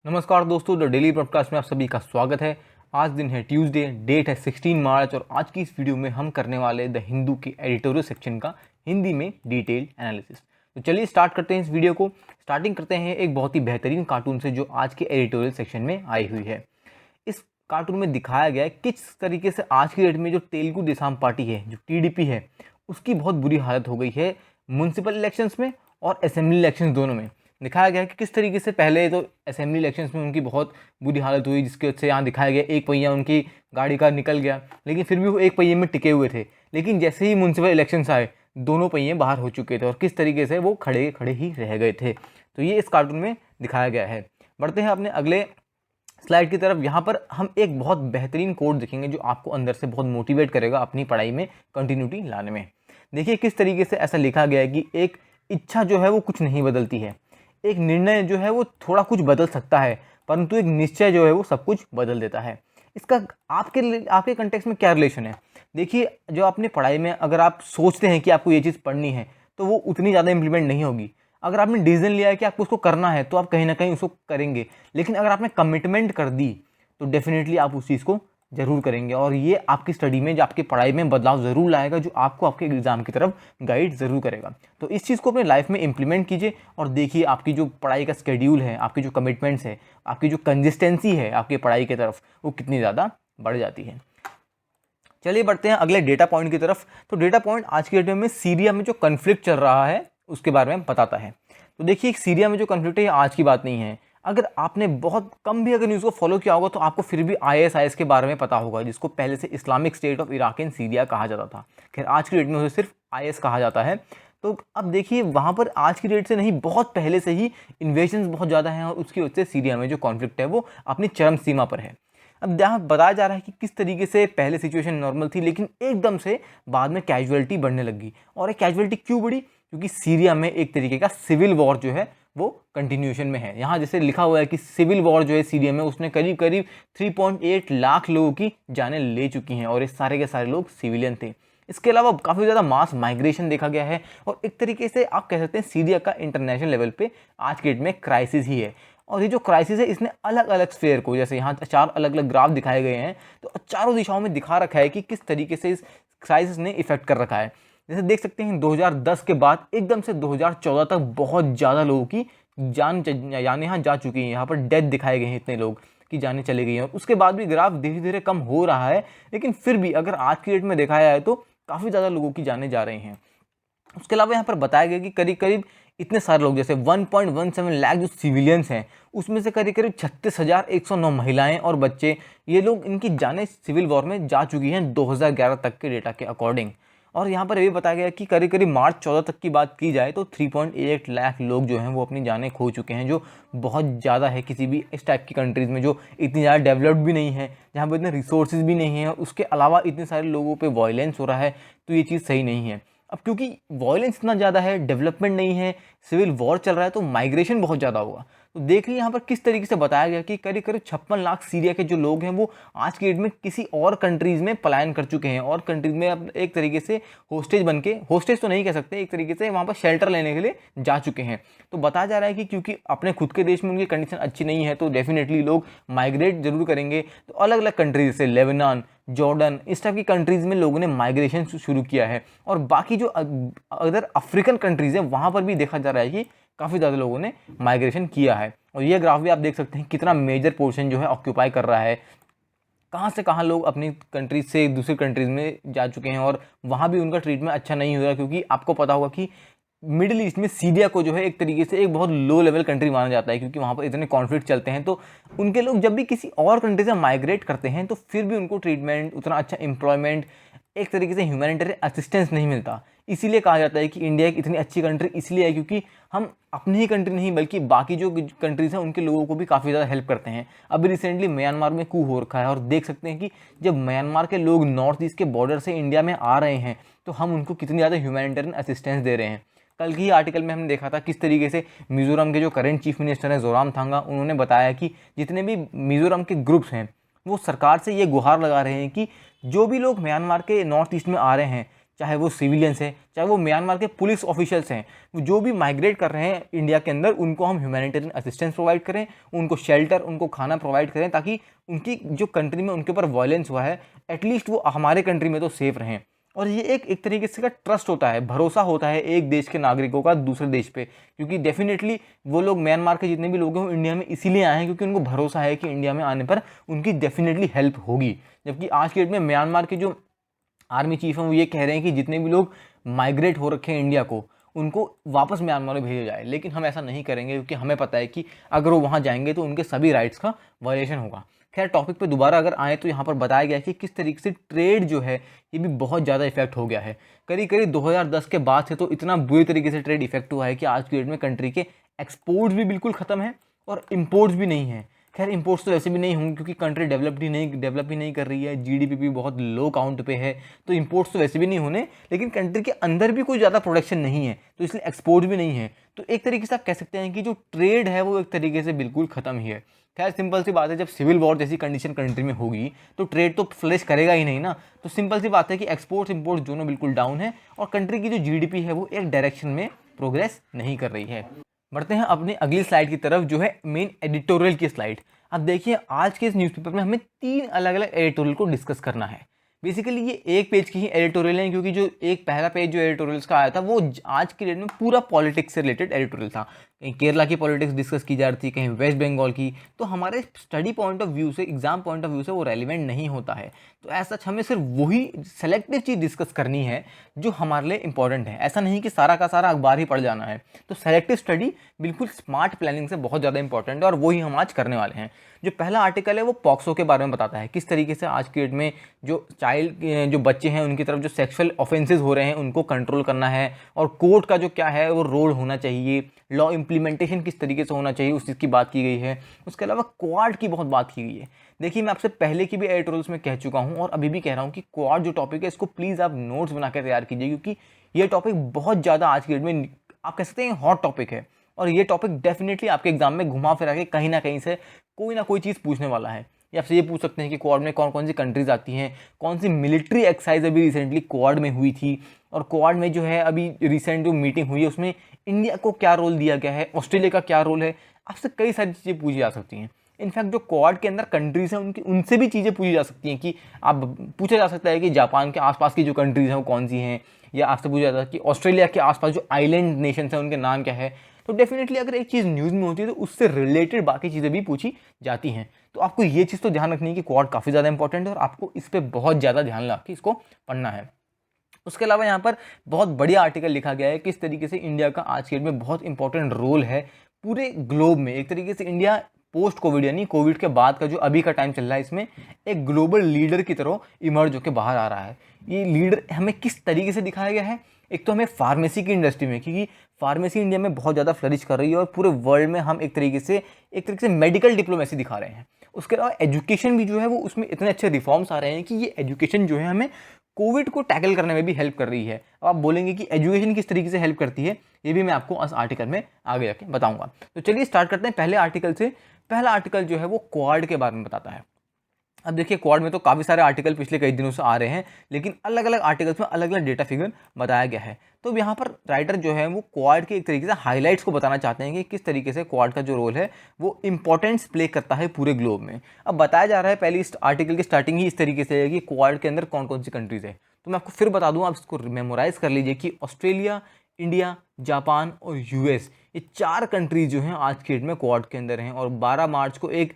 नमस्कार दोस्तों, the daily podcast में आप सभी का स्वागत है। आज दिन है ट्यूसडे, डेट है 16 मार्च और आज की इस वीडियो में हम करने वाले द हिंदू के एडिटोरियल सेक्शन का हिंदी में डिटेल एनालिसिस। तो चलिए स्टार्ट करते हैं इस वीडियो को। स्टार्टिंग करते हैं एक बहुत ही बेहतरीन कार्टून से जो आज के एडिटोरियल सेक्शन में आई हुई है। इस कार्टून में दिखाया गया है किस तरीके से आज की डेट में जो तेलुगु देशम पार्टी है, जो टीडीपी है, उसकी बहुत बुरी हालत हो गई है म्यूनसिपल इलेक्शंस में और असेंबली इलेक्शंस दोनों में। दिखाया गया है कि किस तरीके से पहले तो असेंबली इलेक्शंस में उनकी बहुत बुरी हालत हुई, जिसके वजह से यहाँ दिखाया गया एक पहिया उनकी गाड़ी का निकल गया, लेकिन फिर भी वो एक पहिए में टिके हुए थे। लेकिन जैसे ही म्यूनसिपल इलेक्शंस आए, दोनों पहिए बाहर हो चुके थे और किस तरीके से वो खड़े खड़े ही रह गए थे। तो ये इस कार्टून में दिखाया गया है। बढ़ते हैं अपने अगले स्लाइड की तरफ। यहाँ पर हम एक बहुत बेहतरीन कोड देखेंगे जो आपको अंदर से बहुत मोटिवेट करेगा अपनी पढ़ाई में कंटिन्यूटी लाने में। देखिए किस तरीके से ऐसा लिखा गया है कि एक इच्छा जो है वो कुछ नहीं बदलती है, एक निर्णय जो है वो थोड़ा कुछ बदल सकता है, परंतु एक निश्चय जो है वो सब कुछ बदल देता है। इसका आपके कंटेक्स्ट में क्या रिलेशन है? देखिए, जो अपने पढ़ाई में अगर आप सोचते हैं कि आपको ये चीज़ पढ़नी है तो वो उतनी ज़्यादा इंप्लीमेंट नहीं होगी। अगर आपने डिसीजन लिया है कि आपको उसको करना है तो आप कहीं ना कहीं उसको करेंगे, लेकिन अगर आपने कमिटमेंट कर दी तो डेफिनेटली आप उस चीज़ को ज़रूर करेंगे और ये आपकी स्टडी में, जो आपकी पढ़ाई में बदलाव ज़रूर लाएगा, जो आपको आपके एग्ज़ाम की तरफ गाइड ज़रूर करेगा। तो इस चीज़ को अपने लाइफ में इंप्लीमेंट कीजिए और देखिए आपकी जो पढ़ाई का स्केड्यूल है, आपकी जो कमिटमेंट्स है, आपकी जो कंसिस्टेंसी है आपकी पढ़ाई की तरफ, वो कितनी ज़्यादा बढ़ जाती है। चलिए बढ़ते हैं अगले डेटा पॉइंट की तरफ। तो डेटा पॉइंट आज की डेट में सीरिया में जो कन्फ्लिक्ट चल रहा है उसके बारे में बताता है। तो देखिए, सीरिया में जो कन्फ्लिक्ट है ये आज की बात नहीं है। अगर आपने बहुत कम भी अगर न्यूज़ को फॉलो किया होगा तो आपको फिर भी ISIS के बारे में पता होगा, जिसको पहले से Islamic state of Iraq and Syria कहा जाता था। खैर आज की डेट में उसे सिर्फ IS कहा जाता है। तो अब देखिए, वहाँ पर आज की डेट से नहीं, बहुत पहले से ही इन्वेजन्स बहुत ज़्यादा हैं और उसकी वजह से सीरिया में जो कॉन्फ्लिक्ट है वो अपनी चरम सीमा पर है। अब यहाँ बताया जा रहा है कि किस तरीके से पहले सिचुएशन नॉर्मल थी, लेकिन एकदम से बाद में कैजुअलिटी बढ़ने लगी। और एक कैजुअलिटी क्यों बढ़ी? क्योंकि सीरिया में एक तरीके का सिविल वॉर जो है वो कंटिन्यूएशन में है। यहाँ जैसे लिखा हुआ है कि सिविल वॉर जो है सीरिया में, उसने करीब करीब 3.8 लाख लोगों की जानें ले चुकी हैं और ये सारे के सारे लोग सिविलियन थे। इसके अलावा काफ़ी ज़्यादा मास माइग्रेशन देखा गया है और एक तरीके से आप कह सकते हैं सीरिया का इंटरनेशनल लेवल पे आज के डेट में क्राइसिस ही है। और ये जो क्राइसिस है इसने अलग अलग स्फेयर को, जैसे यहाँ 4 अलग अलग ग्राफ दिखाए गए हैं, तो चारों दिशाओं में दिखा रखा है कि किस तरीके से इस क्राइसिस ने इफेक्ट कर रखा है। जैसे देख सकते हैं 2010 के बाद एकदम से 2014 तक बहुत ज़्यादा लोगों की जान यानी यहाँ जा चुकी है। यहाँ पर डेथ दिखाए गए हैं, इतने लोग की जानें चली गई हैं। उसके बाद भी ग्राफ धीरे धीरे कम हो रहा है, लेकिन फिर भी अगर आज की डेट में देखा जाए तो काफ़ी ज़्यादा लोगों की जानें जा रही हैं। उसके अलावा यहाँ पर बताया गया कि करीब करीब इतने सारे लोग, जैसे 1.17 लाख जो सिविलियंस हैं, उसमें से करीब करीब 36,109 महिलाएं और बच्चे, ये लोग, इनकी जानें सिविल वॉर में जा चुकी हैं 2011 तक के डेटा के अकॉर्डिंग। और यहाँ पर ये भी बताया गया कि करीब करीब मार्च 14 तक की बात की जाए तो 3.8 लाख लोग जो हैं वो अपनी जानें खो चुके हैं, जो बहुत ज़्यादा है किसी भी इस टाइप की कंट्रीज़ में जो इतनी ज़्यादा डेवलप्ड भी नहीं है, जहाँ पर इतने रिसोर्सेज भी नहीं है और उसके अलावा इतने सारे लोगों पर वायलेंस हो रहा है। तो ये चीज़ सही नहीं है। अब क्योंकि वायलेंस इतना ज़्यादा है, डेवलपमेंट नहीं है, सिविल वॉर चल रहा है, तो माइग्रेशन बहुत ज़्यादा होगा। तो देखिए यहाँ पर किस तरीके से बताया गया कि करीब करीब 56 लाख सीरिया के जो लोग हैं वो आज की डेट में किसी और कंट्रीज़ में पलायन कर चुके हैं और कंट्रीज़ में अब एक तरीके से होस्टेज बन के, होस्टेज तो नहीं कह सकते, एक तरीके से वहाँ पर शेल्टर लेने के लिए जा चुके हैं। तो बताया जा रहा है कि क्योंकि अपने खुद के देश में उनकी कंडीशन अच्छी नहीं है तो डेफिनेटली लोग माइग्रेट जरूर करेंगे। तो अलग अलग कंट्रीज जैसे लेबनान, जॉर्डन, इस टाइप की कंट्रीज़ में लोगों ने माइग्रेशन शुरू किया है और बाकी जो अदर अफ्रीकन कंट्रीज़ हैं वहाँ पर भी देखा जा रहा है कि काफ़ी ज़्यादा लोगों ने माइग्रेशन किया है। और ये ग्राफ भी आप देख सकते हैं कितना मेजर पोर्शन जो है ऑक्यूपाई कर रहा है, कहाँ से कहाँ लोग अपनी कंट्रीज से दूसरी कंट्रीज़ में जा चुके हैं और वहाँ भी उनका ट्रीटमेंट अच्छा नहीं हो रहा, क्योंकि आपको पता होगा कि मिडिल ईस्ट में सीरिया को जो है एक तरीके से एक बहुत लो लेवल कंट्री माना जाता है, क्योंकि वहाँ पर इतने कॉन्फ्लिक्ट चलते हैं। तो उनके लोग जब भी किसी और कंट्री से माइग्रेट करते हैं तो फिर भी उनको ट्रीटमेंट, उतना अच्छा एम्प्लॉयमेंट, एक तरीके से ह्यूमैनिटेरियन असिस्टेंस नहीं मिलता। इसीलिए कहा जाता है कि इंडिया एक इतनी अच्छी कंट्री इसलिए है क्योंकि हम अपनी ही कंट्री नहीं बल्कि बाकी जो कंट्रीज हैं उनके लोगों को भी काफ़ी ज़्यादा हेल्प करते हैं। अभी रिसेंटली म्यांमार में कू हो रखा है और देख सकते हैं कि जब म्यांमार के लोग नॉर्थ ईस्ट के बॉर्डर से इंडिया में आ रहे हैं तो हम उनको कितनी ज़्यादा ह्यूमैनिटेरियन असिस्टेंस दे रहे हैं। कल की आर्टिकल में हमने देखा था किस तरीके से मिजोरम के जो करंट चीफ मिनिस्टर हैं जोरामथांगा, उन्होंने बताया कि जितने भी मिजोरम के ग्रुप्स हैं वो सरकार से ये गुहार लगा रहे हैं कि जो भी लोग म्यांमार के नॉर्थ ईस्ट में आ रहे हैं चाहे वो सिविलियंस हैं, चाहे वो म्यांमार के पुलिस ऑफिशियल्स हैं, जो भी माइग्रेट कर रहे हैं इंडिया के अंदर, उनको हम ह्यूमैनिटेरियन असिस्टेंस प्रोवाइड करें, उनको शेल्टर, उनको खाना प्रोवाइड करें, ताकि उनकी जो कंट्री में उनके ऊपर वायलेंस हुआ है एटलीस्ट वो हमारे कंट्री में तो सेफ रहें। और ये एक तरीके से का ट्रस्ट होता है, भरोसा होता है एक देश के नागरिकों का दूसरे देश पे, क्योंकि डेफिनेटली वो लोग म्यांमार के जितने भी लोग हैं वो इंडिया में इसीलिए आए हैं क्योंकि उनको भरोसा है कि इंडिया में आने पर उनकी डेफिनेटली हेल्प होगी। जबकि आज के डेट में म्यांमार के जो आर्मी चीफ हैं वो ये कह रहे हैं कि जितने भी लोग माइग्रेट हो रखे हैं इंडिया को, उनको वापस म्यांमार में भेजा जाए, लेकिन हम ऐसा नहीं करेंगे क्योंकि हमें पता है कि अगर वो वहाँ जाएंगे तो उनके सभी राइट्स का वायलेशन होगा। खैर, टॉपिक पे दोबारा अगर आए तो यहाँ पर बताया गया है कि किस तरीके से ट्रेड जो है ये भी बहुत ज़्यादा इफेक्ट हो गया है। करीब करीब 2010 के बाद से तो इतना बुरी तरीके से ट्रेड इफेक्ट हुआ है कि आज की डेट में कंट्री के एक्सपोर्ट्स भी बिल्कुल ख़त्म है और इम्पोर्ट्स भी नहीं है। खैर, इम्पोर्ट्स तो वैसे भी नहीं होंगे क्योंकि कंट्री डेवलप ही नहीं कर रही है, जीडीपी भी बहुत लो काउंट पे है, तो इम्पोर्ट्स तो वैसे भी नहीं होने, लेकिन कंट्री के अंदर भी कोई ज़्यादा प्रोडक्शन नहीं है तो इसलिए एक्सपोर्ट भी नहीं है। तो एक तरीके से आप कह सकते हैं कि जो ट्रेड है वो एक तरीके से बिल्कुल ख़त्म ही है। खैर, सिंपल सी बात है, जब सिविल वॉर जैसी कंडीशन कंट्री में होगी तो ट्रेड तो फ्लरिश करेगा ही नहीं ना। तो सिंपल सी बात है कि एक्सपोर्ट्स इम्पोर्ट्स दोनों बिल्कुल डाउन है और कंट्री की जो जीडीपी है वो एक डायरेक्शन में प्रोग्रेस नहीं कर रही है। बढ़ते हैं अपनी अगली स्लाइड की तरफ, जो है मेन एडिटोरियल की स्लाइड। अब देखिए, आज के इस न्यूज़पेपर में हमें 3 अलग अलग एडिटोरियल को डिस्कस करना है। बेसिकली ये एक पेज की ही एडिटोरियल है क्योंकि जो एक पहला पेज जो एडिटोरियल्स का आया था वो आज की डेट में पूरा पॉलिटिक्स से रिलेटेड एडिटोरियल था। कहीं केरला की पॉलिटिक्स डिस्कस की जा रही थी, कहीं वेस्ट बंगाल की, तो हमारे स्टडी पॉइंट ऑफ व्यू से, एग्जाम पॉइंट ऑफ व्यू से वो रेलिवेंट नहीं होता है। तो ऐसा हमें सिर्फ वही सेलेक्टिव चीज़ डिस्कस करनी है जो हमारे लिए इंपॉर्टेंट है। ऐसा नहीं कि सारा का सारा अखबार ही पढ़ जाना है। तो सेलेक्टिव स्टडी बिल्कुल स्मार्ट प्लानिंग से बहुत ज़्यादा इंपॉर्टेंट है और वही हम आज करने वाले हैं। जो पहला आर्टिकल है वो पॉक्सो के बारे में बताता है, किस तरीके से आज की डेट में जो बच्चे हैं उनकी तरफ जो सेक्सुअल ऑफेंसेस हो रहे हैं उनको कंट्रोल करना है, और कोर्ट का जो क्या है वो रोल होना चाहिए, लॉ इम्प्लीमेंटेशन किस तरीके से होना चाहिए उस चीज़ की बात की गई है। उसके अलावा क्वाड की बहुत बात की गई है। देखिए, मैं आपसे पहले की भी एडिटोरियल्स में कह चुका हूँ और अभी भी कह रहा हूँ कि क्वाड जो टॉपिक है इसको प्लीज़ आप नोट्स बना के तैयार कीजिए, क्योंकि ये टॉपिक बहुत ज़्यादा आज की डेट में आप कह सकते हैं हॉट टॉपिक है और ये टॉपिक डेफिनेटली आपके एग्जाम में घुमा फिरा के कहीं ना कहीं से कोई ना कोई चीज़ पूछने वाला है। या आपसे ये पूछ सकते हैं कि क्वाड में कौन कौन सी कंट्रीज आती हैं, कौन सी मिलिट्री एक्सरसाइज अभी रिसेंटली क्वाड में हुई थी, और क्वाड में जो है अभी रिसेंट जो मीटिंग हुई है उसमें इंडिया को क्या रोल दिया गया है, ऑस्ट्रेलिया का क्या रोल है। आपसे कई सारी चीज़ें पूछी जा सकती हैं। इनफैक्ट जो क्वाड के अंदर कंट्रीज हैं उनसे भी चीज़ें पूछी जा सकती हैं कि आप पूछा जा सकता है कि जापान के आसपास की जो कंट्रीज हैं वो कौन सी हैं, या आपसे पूछा जाता है कि ऑस्ट्रेलिया के आसपास जो आइलैंड नेशंस हैं उनके नाम क्या है। तो डेफिनेटली अगर एक चीज़ न्यूज़ में होती है तो उससे रिलेटेड बाकी चीज़ें भी पूछी जाती हैं। तो आपको ये चीज़ तो ध्यान रखनी है कि क्वाड काफ़ी ज़्यादा इंपॉर्टेंट है और आपको इस पर बहुत ज़्यादा ध्यान लगा के इसको पढ़ना है। उसके अलावा यहाँ पर बहुत बढ़िया आर्टिकल लिखा गया है किस तरीके से इंडिया का आज के डेट में बहुत इंपॉर्टेंट रोल है पूरे ग्लोब में। एक तरीके से इंडिया पोस्ट कोविड यानी कोविड के बाद का जो अभी का टाइम चल रहा है इसमें एक ग्लोबल लीडर की तरह इमर्ज होकर बाहर आ रहा है। ये लीडर हमें किस तरीके से दिखाया गया है, एक तो हमें फार्मेसी की इंडस्ट्री में, क्योंकि फार्मेसी इंडिया में बहुत ज़्यादा फ्लरिश कर रही है और पूरे वर्ल्ड में हम एक तरीके से मेडिकल डिप्लोमेसी दिखा रहे हैं। उसके अलावा एजुकेशन भी जो है वो उसमें इतने अच्छे रिफॉर्म्स आ रहे हैं कि ये एजुकेशन जो है हमें कोविड को टैकल करने में भी हेल्प कर रही है। अब आप बोलेंगे कि एजुकेशन किस तरीके से हेल्प करती है, ये भी मैं आपको इस आर्टिकल में आगे जाके बताऊंगा। तो चलिए स्टार्ट करते हैं पहले आर्टिकल से। पहला आर्टिकल जो है वो क्वाड के बारे में बताता है। अब देखिए, क्वाड में तो काफ़ी सारे आर्टिकल पिछले कई दिनों से आ रहे हैं, लेकिन अलग अलग आर्टिकल्स में अलग अलग डेटा फिगर बताया गया है। तो यहाँ पर राइटर जो है वो क्वाड के एक तरीके से हाइलाइट्स को बताना चाहते हैं कि किस तरीके से क्वाड का जो रोल है वो इंपॉर्टेंस प्ले करता है पूरे ग्लोब में। अब बताया जा रहा है, पहली आर्टिकल की स्टार्टिंग ही इस तरीके से है कि क्वाड के अंदर कौन कौन सी कंट्रीज़ है। तो मैं आपको फिर बता दूँ, आप इसको मेमोराइज कर लीजिए कि ऑस्ट्रेलिया, इंडिया, जापान और यूएस, ये 4 कंट्रीज जो हैं आज के डेट में क्वाड के अंदर हैं। और 12 मार्च को एक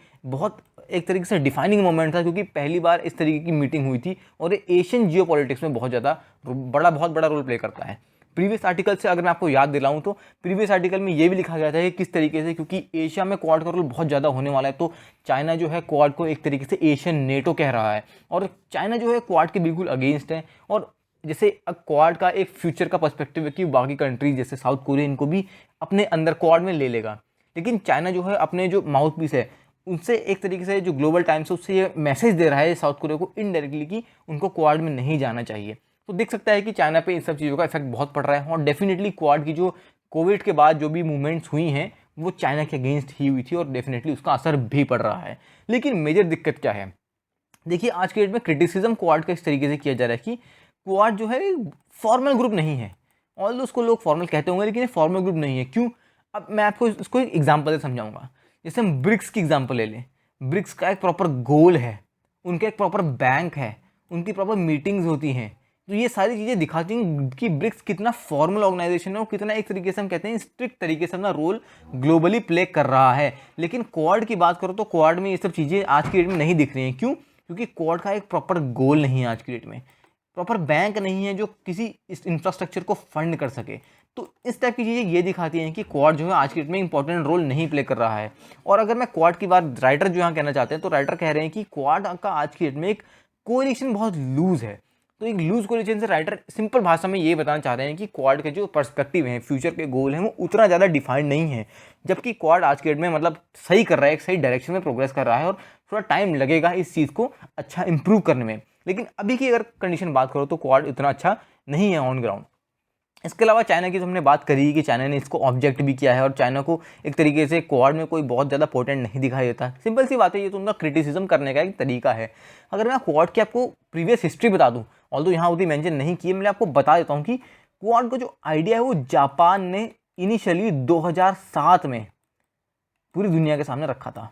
तरीके से डिफाइनिंग मोमेंट था, क्योंकि पहली बार इस तरीके की मीटिंग हुई थी और ये एशियन जियोपॉलिटिक्स में बहुत बड़ा रोल प्ले करता है। प्रीवियस आर्टिकल से अगर मैं आपको याद दिलाऊं तो प्रीवियस आर्टिकल में ये भी लिखा गया था कि किस तरीके से, क्योंकि एशिया में क्वाड का रोल बहुत ज़्यादा होने वाला है, तो चाइना जो है क्वाड को एक तरीके से एशियन नेटो कह रहा है और चाइना जो है क्वाड के बिल्कुल अगेंस्ट है। और जैसे क्वाड का एक फ्यूचर का पर्सपेक्टिव है कि बाकी कंट्रीज जैसे साउथ कोरिया इनको भी अपने अंदर क्वाड में ले लेगा, लेकिन चाइना जो है अपने जो माउथ पीस है उनसे एक तरीके से जो ग्लोबल टाइम्स है उससे ये मैसेज दे रहा है साउथ कोरिया को इनडायरेक्टली कि उनको क्वाड में नहीं जाना चाहिए। तो देख सकता है कि चाइना पे इन सब चीज़ों का इफेक्ट बहुत पड़ रहा है और डेफिनेटली क्वाड की जो कोविड के बाद जो भी मूवमेंट्स हुई हैं वो चाइना के अगेंस्ट ही हुई थी और डेफिनेटली उसका असर भी पड़ रहा है। लेकिन मेजर दिक्कत क्या है, देखिए आज के डेट में क्रिटिसिज्म क्वाड का इस तरीके से किया जा रहा है कि क्वाड जो है फॉर्मल ग्रुप नहीं है। ऑल उसको लोग फॉर्मल कहते होंगे लेकिन ये फॉर्मल ग्रुप नहीं है। क्यों? अब मैं आपको इसको एक एग्जाम्पल से समझाऊंगा। जैसे हम ब्रिक्स की एग्जाम्पल ले लें। ब्रिक्स का एक प्रॉपर गोल है, उनका एक प्रॉपर बैंक है, उनकी प्रॉपर मीटिंग्स होती हैं। तो ये सारी चीज़ें दिखाती हैं कि ब्रिक्स कितना फॉर्मल ऑर्गेनाइजेशन है और कितना एक तरीके से हम कहते हैं स्ट्रिक्ट तरीके से अपना रोल ग्लोबली प्ले कर रहा है। लेकिन क्वाड की बात करो तो क्वाड में ये सब चीज़ें आज की डेट में नहीं दिख रही हैं। क्यों? क्योंकि क्वाड का एक प्रॉपर गोल नहीं है, आज की डेट में प्रॉपर बैंक नहीं है जो किसी इस इंफ्रास्ट्रक्चर को फंड कर सके। तो इस टाइप की चीज़ें ये दिखाती हैं कि क्वाड जो है आज की डेट में इंपॉर्टेंट रोल नहीं प्ले कर रहा है। और अगर मैं क्वाड की बात राइटर जो यहाँ कहना चाहते हैं तो राइटर कह रहे हैं कि क्वाड का आज की डेट में एक कोलिशन बहुत लूज है। तो एक लूज कोलिशन से राइटर सिंपल भाषा में ये बताना चाह रहे हैं कि क्वाड के जो पर्सपेक्टिव हैं, फ्यूचर के गोल हैं, वो उतना ज़्यादा डिफाइंड नहीं है। जबकि क्वाड आज के डेट में मतलब सही कर रहा है, एक सही डायरेक्शन में प्रोग्रेस कर रहा है और थोड़ा टाइम लगेगा इस चीज़ को अच्छा इंप्रूव करने में। लेकिन अभी की अगर कंडीशन बात करो तो क्वाड इतना अच्छा नहीं है ऑन ग्राउंड। इसके अलावा चाइना की तो हमने बात करी कि चाइना ने इसको ऑब्जेक्ट भी किया है और चाइना को एक तरीके से क्वाड में कोई बहुत ज़्यादा पोटेंट नहीं दिखाई देता। सिंपल सी बात है, ये तो उनका क्रिटिसिज्म करने का एक तरीका है। अगर मैं क्वाड की आपको प्रीवियस हिस्ट्री बता दूं, ऑल्दो यहाँ उतनी मेंशन नहीं की है, मैं आपको बता देता हूँ कि क्वाड का जो आइडिया है वो जापान ने इनिशियली 2007 में पूरी दुनिया के सामने रखा था।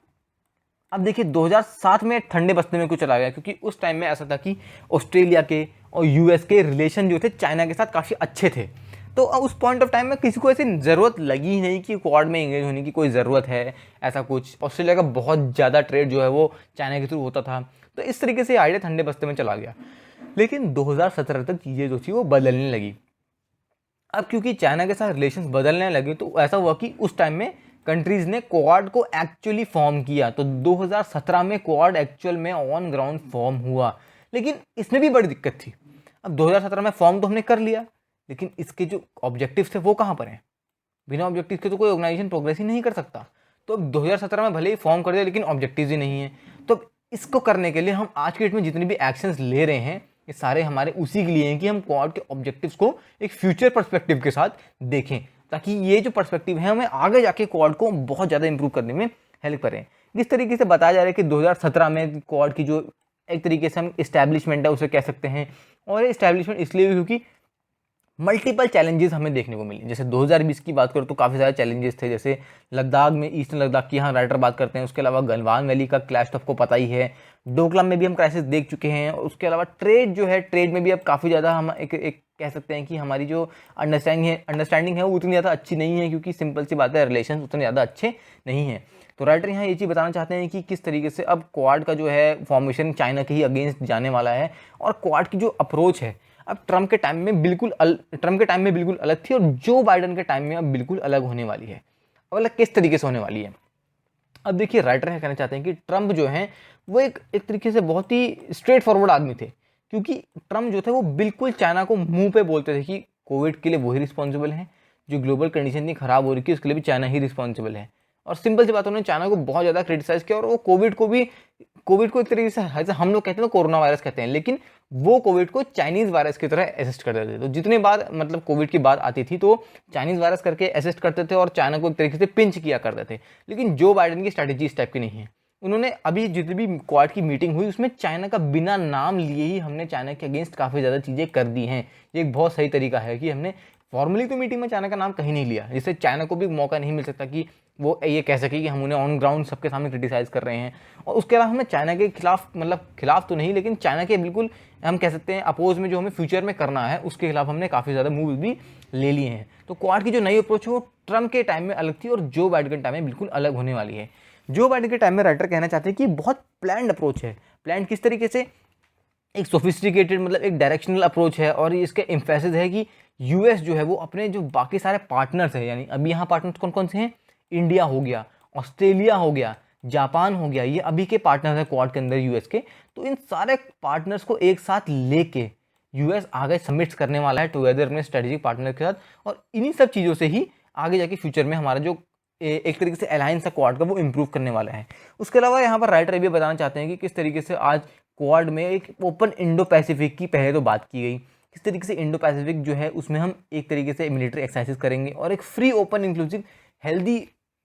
अब देखिए 2007 में ठंडे बस्ते में कुछ चला गया क्योंकि उस टाइम में ऐसा था कि ऑस्ट्रेलिया के और यूएस के रिलेशन जो थे चाइना के साथ काफ़ी अच्छे थे। तो उस पॉइंट ऑफ टाइम में किसी को ऐसी ज़रूरत लगी ही नहीं कि क्वाड में इंगेज होने की कोई ज़रूरत है। ऐसा कुछ ऑस्ट्रेलिया का बहुत ज़्यादा ट्रेड जो है वो चाइना के थ्रू होता था। तो इस तरीके से आइडिया ठंडे बस्ते में चला गया। लेकिन 2017 तक चीज़ें जो थी वो बदलने लगी। अब क्योंकि चाइना के साथ रिलेशन बदलने लगे तो ऐसा हुआ कि उस टाइम में कंट्रीज़ ने क्वाड को एक्चुअली फॉर्म किया। तो 2017 में क्वाड एक्चुअल में ऑन ग्राउंड फॉर्म हुआ। लेकिन इसमें भी बड़ी दिक्कत थी। अब 2017 में फॉर्म तो हमने कर लिया, लेकिन इसके जो ऑब्जेक्टिव्स थे वो कहाँ पर हैं? बिना ऑब्जेक्टिव के तो कोई ऑर्गेनाइजेशन प्रोग्रेस ही नहीं कर सकता। तो अब 2017 में भले ही फॉर्म कर दिया लेकिन ऑब्जेक्टिव्स ही नहीं है। तो इसको करने के लिए हम आज के डेट में जितने भी एक्शंस ले रहे हैं ये सारे हमारे उसी के लिए हैं कि हम क्वाड के ऑब्जेक्टिव्स को एक फ्यूचर पर्सपेक्टिव के साथ देखें, ताकि ये जो पर्सपेक्टिव है हमें आगे जाके क्वाड को बहुत ज़्यादा इंप्रूव करने में हेल्प करें। जिस तरीके से बताया जा रहा है कि 2017 में क्वाड की जो एक तरीके से हम इस्टेब्लिशमेंट है उसे कह सकते हैं। और ये इस्टेब्लिशमेंट इसलिए क्योंकि मल्टीपल चैलेंजेस हमें देखने को मिले। जैसे 2020 की बात करो तो काफ़ी सारे चैलेंजेस थे। जैसे लद्दाख में, ईस्टर्न लद्दाख की यहाँ राइटर बात करते हैं। उसके अलावा गलवान वैली का क्लैश तो आपको पता ही है। डोकलाम में भी हम क्राइसिस देख चुके हैं। और उसके अलावा ट्रेड जो है, ट्रेड में भी अब काफ़ी ज़्यादा हम एक कह सकते हैं कि हमारी जो अंडरस्टैंडिंग है वो उतनी ज़्यादा अच्छी नहीं है, क्योंकि सिंपल सी बात है रिलेशन उतने ज़्यादा अच्छे नहीं हैं। तो राइटर यहाँ ये चीज़ बताना चाहते हैं कि किस तरीके से अब क्वाड का जो है फॉर्मेशन चाइना के ही अगेंस्ट जाने वाला है। और क्वाड की जो अप्रोच है अब ट्रम्प के टाइम में बिल्कुल अलग थी और जो बाइडन के टाइम में अब बिल्कुल अलग होने वाली है। अब अलग किस तरीके से होने वाली है? अब देखिए राइटर है कहना चाहते हैं कि ट्रम्प जो है वो एक तरीके से बहुत ही स्ट्रेट फॉरवर्ड आदमी थे। क्योंकि ट्रम्प जो थे वो बिल्कुल चाइना को मुंह पे बोलते थे कि कोविड के लिए वही रिस्पॉन्सिबल है, जो ग्लोबल कंडीशन इतनी खराब हो रही थी उसके लिए भी चाइना ही रिस्पॉन्सिबल है। और सिंपल सी बात, उन्होंने चाइना को बहुत ज़्यादा क्रिटिसाइज किया। और वो कोविड को एक तरीके से जैसे हम लोग कहते हैं तो कोरोना वायरस कहते हैं, लेकिन वो कोविड को चाइनीज़ वायरस की तरह असिस्ट करते थे। तो जितने बार मतलब कोविड की बात आती थी तो चाइनीज़ वायरस करके असिस्ट करते थे और चाइना को एक तरीके से पिंच किया करते थे। लेकिन जो बाइडन की स्ट्रैटेजी इस टाइप की नहीं है। उन्होंने अभी जितनी भी क्वाड की मीटिंग हुई उसमें चाइना का बिना नाम लिए ही हमने चाइना के अगेंस्ट काफ़ी ज़्यादा चीज़ें कर दी हैं। ये एक बहुत सही तरीका है कि हमने फॉर्मली तो मीटिंग में चाइना का नाम कहीं नहीं लिया, जिससे चाइना को भी मौका नहीं मिल सकता कि वो ये कह सके कि हम उन्हें ऑन ग्राउंड सबके सामने क्रिटिसाइज़ कर रहे हैं। और उसके अलावा हमने चाइना के खिलाफ, मतलब खिलाफ तो नहीं लेकिन चाइना के बिल्कुल हम कह सकते हैं अपोज में जो हमें फ्यूचर में करना है उसके खिलाफ हमने काफ़ी ज़्यादा मूव भी ले लिए हैं। तो क्वाड की जो नई अप्रोच है वो ट्रम्प के टाइम में अलग थी और जो बाइडन के टाइम में बिल्कुल अलग होने वाली है। जो बाइडन के टाइम में राइटर कहना चाहते हैं कि बहुत प्लान्ड अप्रोच है। प्लान्ड किस तरीके से? एक सोफिस्टिकेटेड मतलब एक डायरेक्शनल अप्रोच है। और इसका एम्फेसिस है कि यूएस जो है वो अपने जो बाकी सारे पार्टनर्स हैं, यानी अभी यहाँ पार्टनर्स कौन कौन से हैं? इंडिया हो गया, ऑस्ट्रेलिया हो गया, जापान हो गया, ये अभी के पार्टनर्स हैं क्वाड के अंदर यूएस के। तो इन सारे पार्टनर्स को एक साथ लेके यूएस आगे सबमिट करने वाला है टुगेदर अपने स्ट्रेटेजिक पार्टनर के साथ। और इन्हीं सब चीज़ों से ही आगे जाके फ्यूचर में हमारा जो एक तरीके से अलायंस है क्वाड का वो इम्प्रूव करने वाला है। उसके अलावा यहाँ पर राइटर ये भी बताना चाहते हैं कि किस तरीके से आज क्वाड में एक ओपन इंडो पैसिफिक की पहले तो बात की गई, किस तरीके से इंडो पैसिफिक जो है उसमें हम एक तरीके से मिलिट्री एक्सरसाइज करेंगे और एक free, open, inclusive, healthy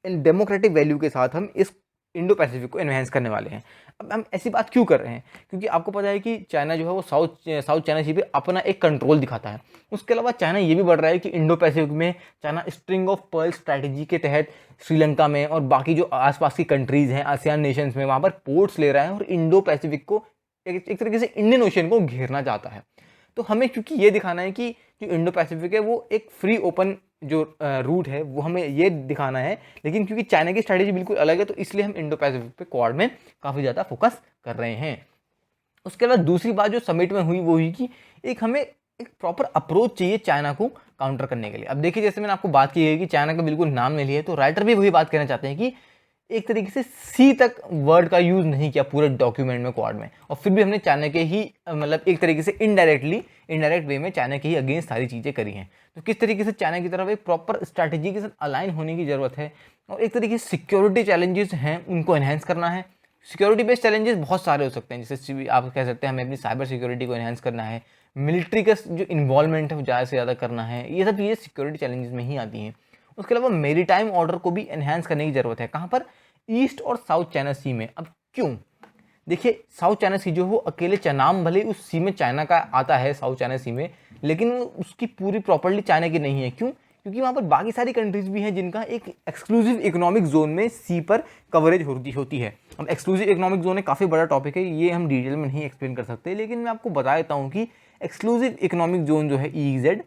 and democratic value के साथ हम इस इंडो पैसिफिक को एनहेंस करने वाले हैं। अब हम ऐसी बात क्यों कर रहे हैं? क्योंकि आपको पता है कि चाइना जो है वो साउथ चाइना सी पे अपना एक कंट्रोल दिखाता है। उसके अलावा चाइना ये भी बढ़ रहा है कि इंडो पैसिफिक में China string of pearl strategy के तहत श्रीलंका में और बाकी जो आसपास की कंट्रीज़ हैं आसियान नेशंस में, वहाँ पर पोर्ट्स ले रहा है और इंडो पैसिफिक को एक तरीके से इंडियन ओशन को घेरना चाहता है। तो हमें क्योंकि ये दिखाना है कि जो इंडो पैसिफिक है वो एक फ्री ओपन जो रूट है वो हमें ये दिखाना है, लेकिन क्योंकि चाइना की स्ट्रैटेजी बिल्कुल अलग है तो इसलिए हम इंडो पैसिफिक पे क्वाड में काफ़ी ज़्यादा फोकस कर रहे हैं। उसके बाद दूसरी बात जो समिट में हुई वो हुई कि हमें एक प्रॉपर अप्रोच चाहिए चाइना को काउंटर करने के लिए। अब देखिए, जैसे मैंने आपको बात की है कि चाइना का बिल्कुल नाम नहीं लिया, तो राइटर भी वही बात कहना चाहते हैं कि एक तरीके से सी तक वर्ड का यूज़ नहीं किया पूरे डॉक्यूमेंट में क्वाड में, और फिर भी हमने चाइना के ही मतलब एक तरीके से इनडायरेक्ट वे में चाइना के ही अगेंस्ट सारी चीज़ें करी हैं। तो किस तरीके से चाइना की तरफ एक प्रॉपर स्ट्रैटेजी के साथ अलाइन होने की ज़रूरत है, और एक तरीके से सिक्योरिटी चैलेंजेस हैं उनको एनहेंस करना है। सिक्योरिटी बेस्ड चैलेंजेस बहुत सारे हो सकते हैं, जैसे आप कह सकते हैं हमें अपनी साइबर सिक्योरिटी को एनहेंस करना है, मिलिट्री का जो इन्वॉल्वमेंट है वो ज़्यादा से ज़्यादा करना है, ये सब चीज़ें सिक्योरिटी चैलेंजेस में ही आती हैं। उसके अलावा मेरीटाइम ऑर्डर को भी एनहेंस करने की ज़रूरत है। कहाँ पर? ईस्ट और साउथ चाइना सी में। अब क्यों? देखिए, साउथ चाइना सी जो वो अकेले नाम भले उस सी में चाइना का आता है साउथ चाइना सी में, लेकिन उसकी पूरी प्रॉपर्ली चाइना की नहीं है। क्यों? क्योंकि वहाँ पर बाकी सारी कंट्रीज भी हैं जिनका एक एक्सक्लूसिव इकोनॉमिक जोन में सी पर कवरेज होती है। अब एक्सक्लूसिव इकोनॉमिक जोन एक काफ़ी बड़ा टॉपिक है, ये हम डिटेल में नहीं एक्सप्लेन कर सकते, लेकिन मैं आपको बता देता हूँ कि एक्सक्लूसिव इकोनॉमिक जोन जो है EEZ,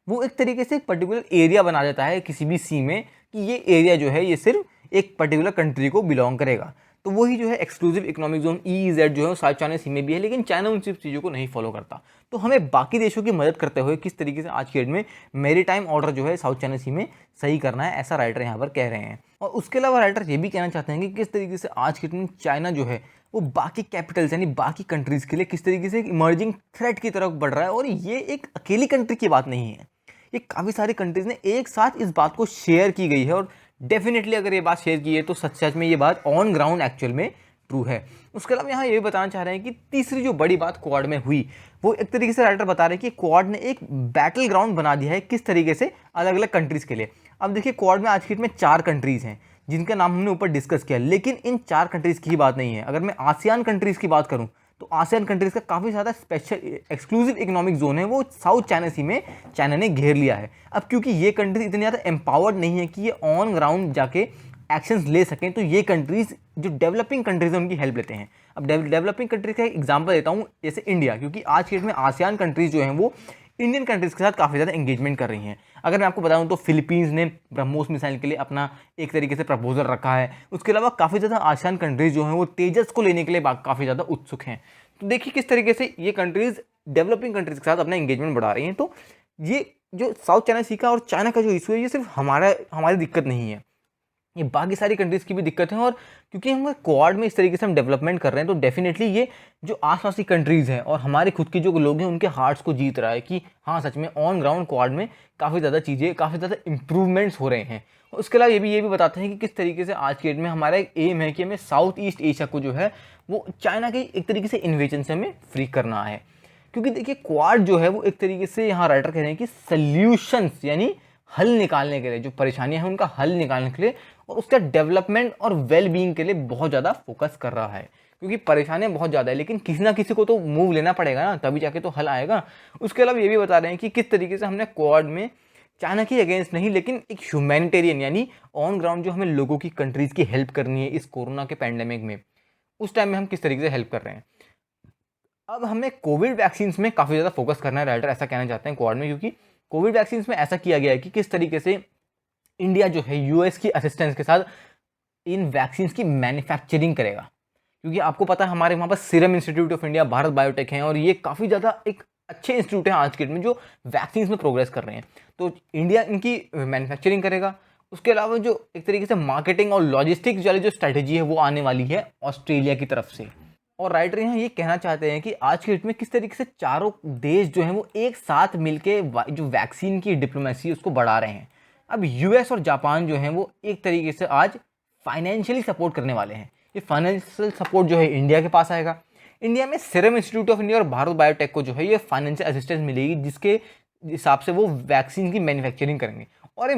वो एक तरीके से एक पर्टिकुलर एरिया बना देता है किसी भी सी में कि ये एरिया जो है ये सिर्फ एक पर्टिकुलर कंट्री को बिलोंग करेगा। तो वही जो है एक्सक्लूसिव इकोनॉमिक जोन EEZ जो है साउथ चाइना सी में भी है, लेकिन चाइना उन सब चीज़ों को नहीं फॉलो करता। तो हमें बाकी देशों की मदद करते हुए किस तरीके से आज के डेट में मैरीटाइम ऑर्डर जो है साउथ चाइना सी में सही करना है, ऐसा राइटर यहाँ पर कह रहे हैं। और उसके अलावा राइटर ये भी कहना चाहते हैं कि किस तरीके से आज के डेट में चाइना जो है वो बाकी कैपिटल्स यानी बाकी कंट्रीज़ के लिए किस तरीके से एक इमर्जिंग थ्रेट की तरफ बढ़ रहा है। और ये एक अकेली कंट्री की बात नहीं है, ये काफ़ी सारी कंट्रीज़ ने एक साथ इस बात को शेयर की गई है, और डेफिनेटली अगर ये बात शेयर की है तो सच में ये बात ऑन ग्राउंड एक्चुअल में ट्रू है। उसके अलावा यहाँ ये भी बताना चाह रहे हैं कि तीसरी जो बड़ी बात क्वाड में हुई वो एक तरीके से राइटर बता रहे हैं कि क्वाड ने एक बैटल ग्राउंड बना दिया है किस तरीके से अलग अलग कंट्रीज़ के लिए। अब देखिए, क्वाड में आज की डेट में 4 कंट्रीज़ हैं जिनका नाम हमने ऊपर डिस्कस किया, लेकिन इन 4 कंट्रीज़ की ही बात नहीं है। अगर मैं आसियान कंट्रीज़ की बात करूँ तो आसियान कंट्रीज़ का काफ़ी ज़्यादा स्पेशल एक्सक्लूसिव इकोनॉमिक जोन है वो साउथ चाइना सी में चाइना ने घेर लिया है। अब क्योंकि ये कंट्रीज इतनी ज़्यादा एम्पावर्ड नहीं है कि ये ऑन ग्राउंड जाके एक्शंस ले सकें, तो ये कंट्रीज़ जो डेवलपिंग कंट्रीज़ हैं उनकी हेल्प लेते हैं। अब डेवलपिंग कंट्रीज का एक एग्जांपल देता हूँ, जैसे इंडिया, क्योंकि आज के डेट में आसियान कंट्रीज़ जो हैं वो इंडियन कंट्रीज़ के साथ काफ़ी ज़्यादा एंगेजमेंट कर रही हैं। अगर मैं आपको बताऊं तो फिलीपींस ने ब्रह्मोस मिसाइल के लिए अपना एक तरीके से प्रपोजल रखा है। उसके अलावा काफ़ी ज़्यादा आसियान कंट्रीज़ जो हैं वो तेजस को लेने के लिए काफ़ी ज़्यादा उत्सुक हैं। तो देखिए किस तरीके से ये कंट्रीज़ डेवलपिंग कंट्रीज़ के साथ अपना एंगेजमेंट बढ़ा रही हैं। तो ये जो साउथ चाइना सी का और चाइना का जो इशू है ये सिर्फ हमारी दिक्कत नहीं है, ये बाकी सारी कंट्रीज़ की भी दिक्कत है। और क्योंकि हम क्वाड में इस तरीके से हम डेवलपमेंट कर रहे हैं तो डेफिनेटली ये जो आसपास की कंट्रीज़ हैं और हमारे खुद के जो लोग हैं उनके हार्ट्स को जीत रहा है कि हाँ सच में ऑन ग्राउंड क्वाड में काफ़ी ज़्यादा चीज़ें, काफ़ी ज़्यादा इंप्रूवमेंट्स हो रहे हैं। उसके अलावा ये भी बताते हैं कि किस तरीके से आज के डेट में हमारा एक एम है कि हमें साउथ ईस्ट एशिया को जो है वो चाइना के एक तरीके से इन्वेजन से हमें फ्री करना है। क्योंकि देखिए क्वाड जो है वो एक तरीके से यहाँ राइटर कह रहे हैं कि सल्यूशंस यानी हल निकालने के लिए, जो परेशानियां हैं उनका हल निकालने के लिए और उसका डेवलपमेंट और वेल बीइंग के लिए बहुत ज़्यादा फोकस कर रहा है। क्योंकि परेशानियां बहुत ज़्यादा है, लेकिन किसी ना किसी को तो मूव लेना पड़ेगा ना, तभी जाके तो हल आएगा। उसके अलावा ये भी बता रहे हैं कि किस तरीके से हमने क्वाड में चाइना के अगेंस्ट नहीं, लेकिन एक ह्यूमैनिटेरियन यानी ऑन ग्राउंड जो हमें लोगों की कंट्रीज़ की हेल्प करनी है इस कोरोना के पैंडेमिक में, उस टाइम में हम किस तरीके से हेल्प कर रहे हैं। अब हमें कोविड वैक्सीन में काफ़ी ज़्यादा फोकस करना है, राइटर ऐसा कहना चाहते हैं क्वाड में, क्योंकि कोविड वैक्सीन में ऐसा किया गया है कि किस तरीके से इंडिया जो है यूएस की असिस्टेंस के साथ इन वैक्सीन की मैन्युफैक्चरिंग करेगा। क्योंकि आपको पता है हमारे वहाँ पर serum institute of India, Bharat biotech हैं, और ये काफ़ी ज़्यादा एक अच्छे इंस्टीट्यूट हैं आज के डेट में जो वैक्सीन में प्रोग्रेस कर रहे हैं। तो इंडिया इनकी मैन्युफैक्चरिंग करेगा। उसके अलावा जो एक तरीके से मार्केटिंग और लॉजिस्टिक्स वाली जो स्ट्रैटेजी है वो आने वाली है ऑस्ट्रेलिया की तरफ से। और राइटर यहाँ ये कहना चाहते हैं कि आज के डेट में किस तरीके से चारों देश जो हैं वो एक साथ मिलके जो वैक्सीन की डिप्लोमेसी उसको बढ़ा रहे हैं। अब यूएस और जापान जो हैं वो एक तरीके से आज फाइनेंशियली सपोर्ट करने वाले हैं। ये फाइनेंशियल सपोर्ट जो है इंडिया के पास आएगा। इंडिया में सीरम इंस्टीट्यूट ऑफ इंडिया और भारत बायोटेक को जो है ये फाइनेंशियल असिस्टेंस मिलेगी, जिसके हिसाब से वो वैक्सीन की मैन्युफैक्चरिंग करेंगे। और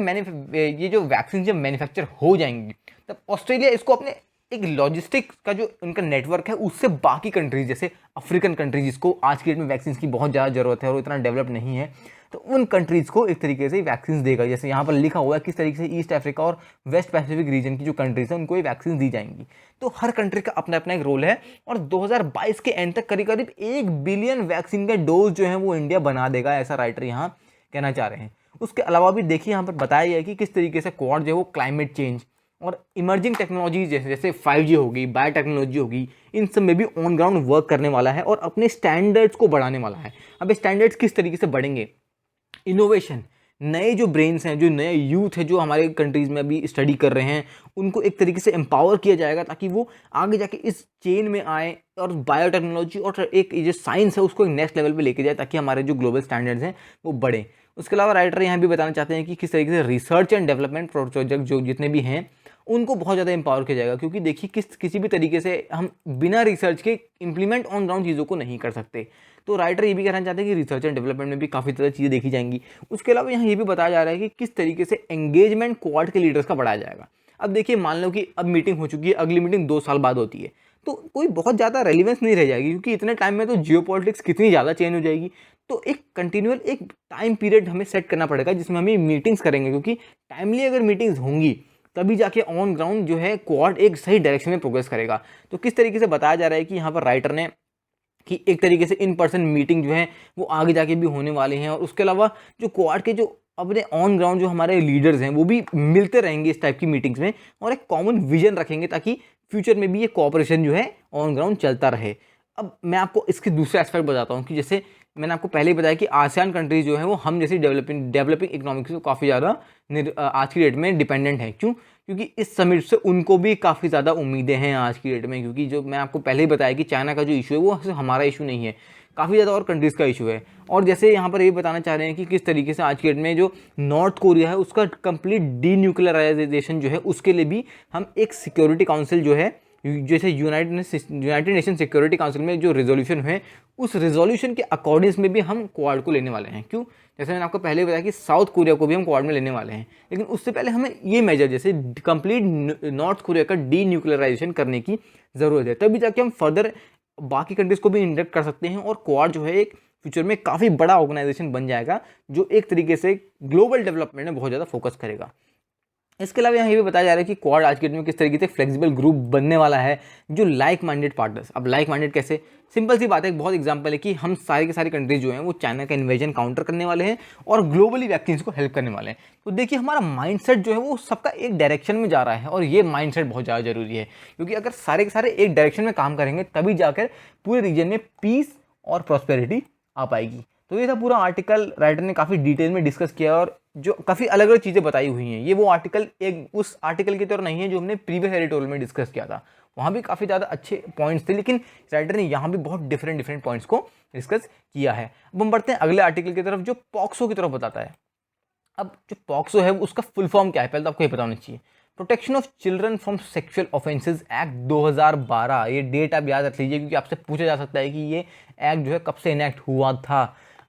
ये जो वैक्सीन जब मैन्युफैक्चर हो जाएंगी तब ऑस्ट्रेलिया इसको अपने एक लॉजिस्टिक्स का जो उनका नेटवर्क है उससे बाकी कंट्रीज जैसे अफ्रीकन कंट्रीज जिसको आज की डेट में वैक्सीन की बहुत ज़्यादा ज़रूरत है और इतना डेवलप नहीं है, तो उन कंट्रीज़ को एक तरीके से वैक्सीन देगा। जैसे यहाँ पर लिखा हुआ है किस तरीके से ईस्ट अफ्रीका और वेस्ट पैसिफिक रीजन की जो कंट्रीज हैं उनको ये वैक्सीन दी जाएंगी। तो हर कंट्री का अपना अपना एक रोल है और 2022 के एंड तक करीब करीब 1 बिलियन वैक्सीन का डोज जो है वो इंडिया बना देगा, ऐसा राइटर यहाँ कहना चाह रहे हैं। उसके अलावा भी देखिए यहाँ पर बताया गया है कि किस तरीके से क्वाड जो है वो क्लाइमेट चेंज और इमर्जिंग टेक्नोलॉजी जैसे 5G होगी, बायोटेक्नोलॉजी होगी, इन सब में भी ऑन ग्राउंड वर्क करने वाला है और अपने स्टैंडर्ड्स को बढ़ाने वाला है। अब स्टैंडर्ड्स किस तरीके से बढ़ेंगे? इनोवेशन, नए जो ब्रेन्स हैं, जो नए यूथ है जो हमारे कंट्रीज़ में अभी स्टडी कर रहे हैं, उनको एक तरीके से एम्पावर किया जाएगा ताकि वो आगे जाके इस चेन में आए और बायोटेक्नोलॉजी और एक जो साइंस है उसको एक नेक्स्ट लेवल पे लेके जाए ताकि हमारे जो ग्लोबल स्टैंडर्ड्स हैं वो बढ़ें। उसके अलावा राइटर यहाँ भी बताना चाहते हैं कि किस तरीके से रिसर्च एंड डेवलपमेंट प्रोजेक्ट जो जितने भी हैं उनको बहुत ज़्यादा एम्पावर किया जाएगा, क्योंकि देखिए किसी भी तरीके से हम बिना रिसर्च के इम्प्लीमेंट ऑन ग्राउंड चीज़ों को नहीं कर सकते। तो राइटर ये भी कहना चाहते हैं कि रिसर्च एंड डेवलपमेंट में भी काफ़ी ज़्यादा चीज़ें देखी जाएंगी। उसके अलावा यहाँ ये भी बताया जा रहा है कि किस तरीके से एंगेजमेंट क्वाड के लीडर्स का बढ़ाया जाएगा। अब देखिए मान लो कि अब मीटिंग हो चुकी है, अगली मीटिंग 2 साल बाद होती है, तो कोई बहुत ज़्यादा रेलिवेंस नहीं रह जाएगी, क्योंकि इतने टाइम में तो जियोपॉलिटिक्स कितनी ज़्यादा चेंज हो जाएगी। तो एक कंटिन्यूअल एक टाइम पीरियड हमें सेट करना पड़ेगा जिसमें हम मीटिंग्स करेंगे, क्योंकि टाइमली अगर मीटिंग्स होंगी तभी जाके ऑन ग्राउंड जो है क्वाड एक सही डायरेक्शन में प्रोग्रेस करेगा। तो किस तरीके से बताया जा रहा है कि यहाँ पर राइटर ने कि एक तरीके से इन पर्सन मीटिंग जो है वो आगे जाके भी होने वाले हैं, और उसके अलावा जो क्वाड के जो अपने ऑन ग्राउंड जो हमारे लीडर्स हैं वो भी मिलते रहेंगे इस टाइप की मीटिंग्स में और एक कॉमन विजन रखेंगे ताकि फ्यूचर में भी ये कोऑपरेशन जो है ऑन ग्राउंड चलता रहे। अब मैं आपको इसके दूसरे एस्पेक्ट बताता हूँ कि जैसे मैंने आपको पहले ही बताया कि आसियान कंट्रीज जो है वो हम जैसी डेवलपिंग इकोनॉमिक्स को काफ़ी ज़्यादा आज की डेट में डिपेंडेंट है। क्यों? क्योंकि इस समिट से उनको भी काफ़ी ज़्यादा उम्मीदें हैं आज की डेट में, क्योंकि जो मैं आपको पहले ही बताया कि चाइना का जो इशू है वो सिर्फ हमारा इशू नहीं है, काफ़ी ज़्यादा और कंट्रीज़ का इशू है। और जैसे यहाँ पर ये बताना चाह रहे हैं कि किस तरीके से आज की डेट में जो नॉर्थ कोरिया है उसका कंप्लीट डीन्यूक्लियराइजेशन जो है उसके लिए भी हम एक सिक्योरिटी काउंसिल जो है जैसे यूनाइटेड नेशन सिक्योरिटी काउंसिल में जो रेजोल्यूशन है उस रेजोल्यूशन के अकॉर्डिंग्स में भी हम क्वाड को लेने वाले हैं। क्यों? जैसे मैंने आपको पहले बताया कि साउथ कोरिया को भी हम क्वाड में लेने वाले हैं, लेकिन उससे पहले हमें ये मेजर जैसे कंप्लीट नॉर्थ कोरिया का डीन्यूक्लियराइजेशन करने की ज़रूरत है, तभी जाके हम फर्दर बाकी कंट्रीज़ को भी इंडक्ट कर सकते हैं और क्वाड जो है एक फ्यूचर में काफ़ी बड़ा ऑर्गेनाइजेशन बन जाएगा जो एक तरीके से ग्लोबल डेवलपमेंट में बहुत ज़्यादा फोकस करेगा। इसके अलावा यहाँ ये भी बताया जा रहा है कि क्वाड आज के डेट में किस तरीके से फ्लेक्सिबल ग्रुप बनने वाला है जो लाइक माइंडेड पार्टनर्स। अब लाइक माइंडेड कैसे? सिंपल सी बात है, एक बहुत एग्जांपल है कि हम सारे के सारे कंट्रीज जो हैं वो चाइना का इन्वेजन काउंटर करने वाले हैं और ग्लोबली वैक्सीन को हेल्प करने वाले हैं। तो देखिए हमारा माइंडसेट जो है वो सबका एक डायरेक्शन में जा रहा है और ये माइंडसेट बहुत ज़्यादा जरूरी है, क्योंकि अगर सारे के सारे एक डायरेक्शन में काम करेंगे तभी जाकर पूरे रीजन में पीस और प्रॉस्पेरिटी आ पाएगी। तो ये था पूरा आर्टिकल, राइटर ने काफ़ी डिटेल में डिस्कस किया और जो काफ़ी अलग अलग चीज़ें बताई हुई हैं। ये वो आर्टिकल एक उस आर्टिकल की तरह नहीं है जो हमने प्रीवियस एडिटोरियल में डिस्कस किया था, वहाँ भी काफ़ी ज़्यादा अच्छे पॉइंट्स थे, लेकिन राइटर ने यहाँ भी बहुत डिफरेंट पॉइंट्स को डिस्कस किया है। अब हम बढ़ते हैं अगले आर्टिकल की तरफ जो पॉक्सो की तरफ बताता है। अब जो पॉक्सो है उसका फुल फॉर्म क्या है पहले तो आपको ये पता होना चाहिए। Protection of children from sexual offences act 2012। ये डेट आप याद रख लीजिए क्योंकि आपसे पूछा जा सकता है कि ये एक्ट जो है कब से इनैक्ट हुआ था।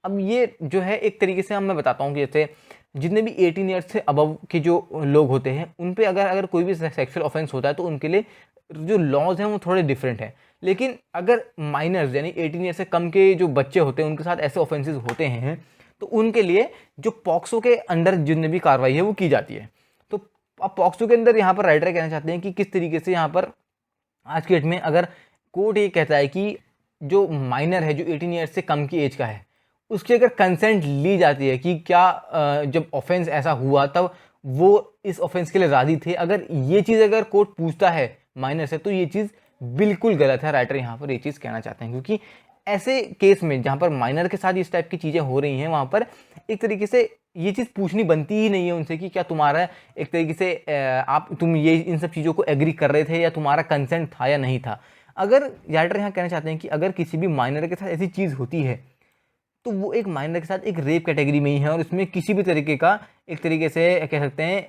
अब ये जो है एक तरीके से मैं बताता हूँ कि जैसे जितने भी 18 ईयर्स से अबव के जो लोग होते हैं उन पे अगर कोई भी सेक्सुअल ऑफेंस होता है तो उनके लिए जो लॉज हैं वो थोड़े डिफरेंट हैं। लेकिन अगर माइनर्स यानी 18 ईयर से कम के जो बच्चे होते हैं उनके साथ ऐसे ऑफेंसेस होते हैं तो उनके लिए जो पॉक्सो के अंडर जितने भी कार्रवाई है वो की जाती है। तो अब पॉक्सो के अंदर यहाँ पर राइटर कहना चाहते हैं कि किस तरीके से यहाँ पर आज की डेट में अगर कोर्ट ये कहता है कि जो माइनर है जो 18 ईयर्स से कम की एज का है उसकी अगर कंसेंट ली जाती है कि क्या जब ऑफेंस ऐसा हुआ तब वो इस ऑफेंस के लिए राजी थे, अगर ये चीज़ अगर कोर्ट पूछता है माइनर से तो ये चीज़ बिल्कुल गलत है। राइटर यहाँ पर ये चीज़ कहना चाहते हैं क्योंकि ऐसे केस में जहाँ पर माइनर के साथ इस टाइप की चीज़ें हो रही हैं वहाँ पर एक तरीके से ये चीज़ पूछनी बनती ही नहीं है उनसे कि क्या तुम्हारा एक तरीके से तुम ये इन सब चीज़ों को एग्री कर रहे थे या तुम्हारा कंसेंट था या नहीं था। अगर राइटर यहाँ कहना चाहते हैं कि अगर किसी भी माइनर के साथ ऐसी चीज़ होती है तो वो एक माइनर के साथ एक रेप कैटेगरी में ही है और इसमें किसी भी तरीके का एक तरीके से कह सकते हैं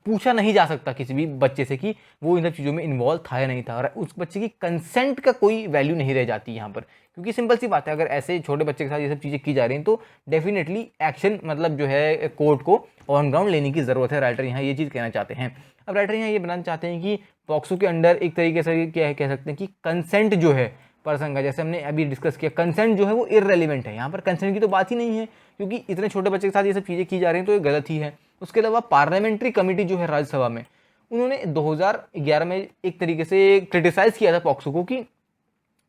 पूछा नहीं जा सकता किसी भी बच्चे से कि वो इन सब चीज़ों में इन्वॉल्व था या नहीं था, और उस बच्चे की कंसेंट का कोई वैल्यू नहीं रह जाती यहाँ पर, क्योंकि सिंपल सी बात है, अगर ऐसे छोटे बच्चे के साथ ये सब चीज़ें की जा रही हैं तो डेफिनेटली एक्शन मतलब जो है कोर्ट को ऑन ग्राउंड लेने की ज़रूरत है। राइटर यहाँ ये चीज़ कहना चाहते हैं। अब राइटर यहाँ ये बनाना चाहते हैं कि पॉक्सो के अंडर एक तरीके से क्या है, कह सकते हैं कि कंसेंट जो है पर्सन का, जैसे हमने अभी डिस्कस किया, कंसेंट जो है वो इररेलेवेंट है। यहाँ पर कंसेंट की तो बात ही नहीं है, क्योंकि इतने छोटे बच्चे के साथ ये सब चीज़ें की जा रही हैं तो ये गलत ही है। उसके अलावा पार्लियामेंट्री कमेटी जो है राज्यसभा में, उन्होंने 2011 में एक तरीके से क्रिटिसाइज किया था पॉक्सो को कि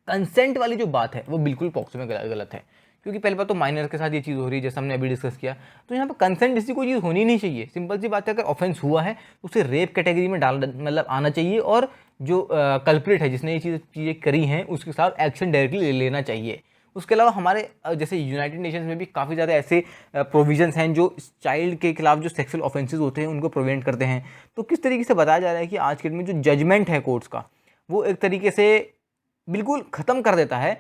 कंसेंट वाली जो बात है वो बिल्कुल पॉक्सो में गलत है, क्योंकि पहले बात तो माइनर के साथ ये चीज़ हो रही है, जैसे हमने अभी डिस्कस किया। तो यहाँ पर कंसेंट जैसी कोई चीज़ होनी नहीं चाहिए। सिंपल सी बात है, अगर ऑफेंस हुआ है तो उसे रेप कैटेगरी में डाल मतलब आना चाहिए, और जो कल्प्रिट है जिसने ये चीज़ें करी हैं उसके साथ एक्शन डायरेक्टली ले लेना चाहिए। उसके अलावा हमारे जैसे यूनाइटेड नेशंस में भी काफ़ी ज़्यादा ऐसे प्रोविजंस हैं जो चाइल्ड के खिलाफ जो सेक्सुअल ऑफेंसेस होते हैं उनको प्रिवेंट करते हैं। तो किस तरीके से बताया जा रहा है कि आज के डेट में जो जजमेंट है कोर्ट्स का, वो एक तरीके से बिल्कुल ख़त्म कर देता है,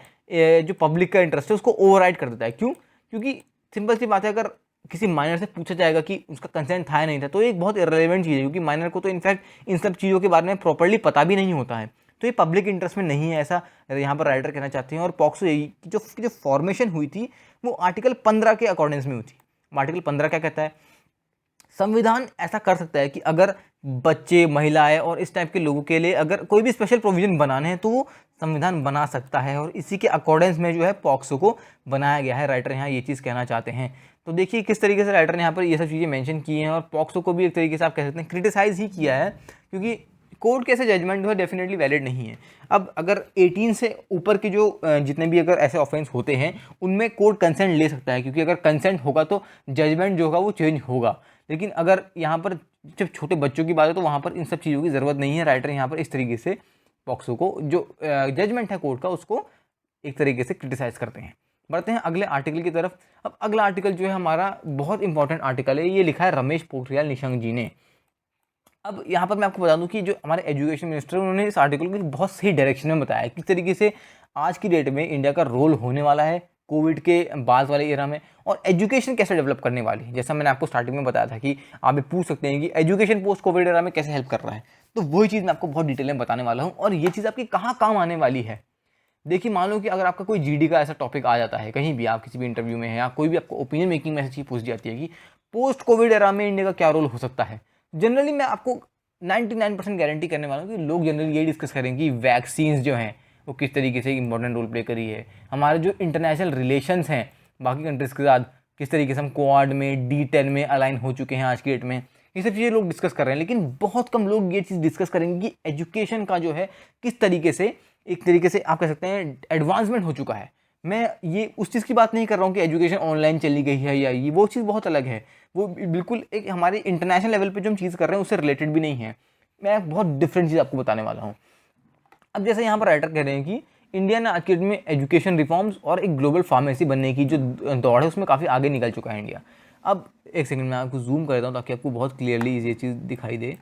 जो पब्लिक का इंटरेस्ट है उसको ओवरराइड कर देता है। क्यों? क्योंकि सिंपल सी बात है, अगर किसी माइनर से पूछा जाएगा कि उसका कंसेंट था या नहीं था, तो एक बहुत इररिलेवेंट चीज़ है, क्योंकि माइनर को तो इनफैक्ट इन सब चीज़ों के बारे में प्रॉपर्ली पता भी नहीं होता है। तो ये पब्लिक इंटरेस्ट में नहीं है, ऐसा यहाँ पर राइटर कहना चाहते हैं। और पॉक्सो यही जो फॉर्मेशन हुई थी वो आर्टिकल 15 के अकॉर्डेंस में हुई थी। आर्टिकल 15 क्या कहता है? संविधान ऐसा कर सकता है कि अगर बच्चे, महिलाएं और इस टाइप के लोगों के लिए अगर कोई भी स्पेशल प्रोविजन बनाने हैं तो वो संविधान बना सकता है, और इसी के अकॉर्डेंस में जो है पॉक्सो को बनाया गया है। राइटर यहाँ ये चीज़ कहना चाहते हैं। तो देखिए किस तरीके से राइटर ने यहाँ पर ये सब चीज़ें मेंशन की हैं, और पॉक्सो को भी एक तरीके से आप कह सकते हैं क्रिटिसाइज ही किया है, क्योंकि कोर्ट के ऐसे जजमेंट जो है डेफिनेटली वैलिड नहीं है। अब अगर 18 से ऊपर के जो जितने भी अगर ऐसे ऑफेंस होते हैं उनमें कोर्ट कंसेंट ले सकता है, क्योंकि अगर कंसेंट होगा तो जजमेंट जो होगा वो चेंज होगा। लेकिन अगर यहाँ पर जब छोटे बच्चों की बात है तो वहाँ पर इन सब चीज़ों की ज़रूरत नहीं है। राइटर यहाँ पर इस तरीके से पॉक्सो को जो जजमेंट है कोर्ट का उसको एक तरीके से क्रिटिसाइज़ करते हैं। बढ़ते हैं अगले आर्टिकल की तरफ। अब अगला आर्टिकल जो है हमारा बहुत इंपॉर्टेंट आर्टिकल है, ये लिखा है रमेश पोखरियाल निशंक जी ने। अब यहाँ पर मैं आपको बता दूं कि जो हमारे एजुकेशन मिनिस्टर उन्होंने इस आर्टिकल को बहुत सही डायरेक्शन में बताया किस तरीके से आज की डेट में इंडिया का रोल होने वाला है कोविड के बाद वाले एरा में, और एजुकेशन कैसे डेवलप करने वाली है। जैसा मैंने आपको स्टार्टिंग में बताया था कि आप भी पूछ सकते हैं कि एजुकेशन पोस्ट कोविड एरा में कैसे हेल्प कर रहा है, तो वही चीज़ मैं आपको बहुत डिटेल में बताने वाला हूँ, और ये चीज़ आपकी कहाँ काम आने वाली है। देखिए मान लो कि अगर आपका कोई जीडी का ऐसा टॉपिक आ जाता है कहीं भी, आप किसी भी इंटरव्यू में है या कोई भी आपको ओपिनियन मेकिंग में ऐसी चीज़ पूछ जाती है कि पोस्ट कोविड एरा में इंडिया का क्या रोल हो सकता है, जनरली मैं आपको 99% गारंटी करने वाला हूँ कि लोग जनरली ये डिस्कस करेंगे कि वैक्सीन्स जो हैं वो किस तरीके से इंपॉर्टेंट रोल प्ले करी है, हमारे जो इंटरनेशनल रिलेशंस हैं बाकी कंट्रीज़ के साथ किस तरीके से हम क्वाड में D10 में अलाइन हो चुके हैं आज की डेट में, ये सब चीज़ें लोग डिस्कस कर रहे हैं। लेकिन बहुत कम लोग ये चीज़ डिस्कस करेंगे कि एजुकेशन का जो है किस तरीके से एक तरीके से आप कह सकते हैं एडवांसमेंट हो चुका है। मैं ये उस चीज़ की बात नहीं कर रहा हूँ कि एजुकेशन ऑनलाइन चली गई है या ये, वो चीज़ बहुत अलग है, वो बिल्कुल एक हमारे इंटरनेशनल लेवल पे जो हम चीज़ कर रहे हैं उससे रिलेटेड भी नहीं है। मैं बहुत डिफरेंट चीज़ आपको बताने वाला हूँ। अब जैसे यहाँ पर राइटर कह रहे हैं कि इंडिया ने आज के डेट में एजुकेशन रिफॉर्म्स और एक ग्लोबल फार्मेसी बनने की जो दौड़ है उसमें काफ़ी आगे निकल चुका है इंडिया। अब एक सेकंड में आपको जूम कर देता हूँ ताकि आपको बहुत क्लियरली ये चीज़ दिखाई दे।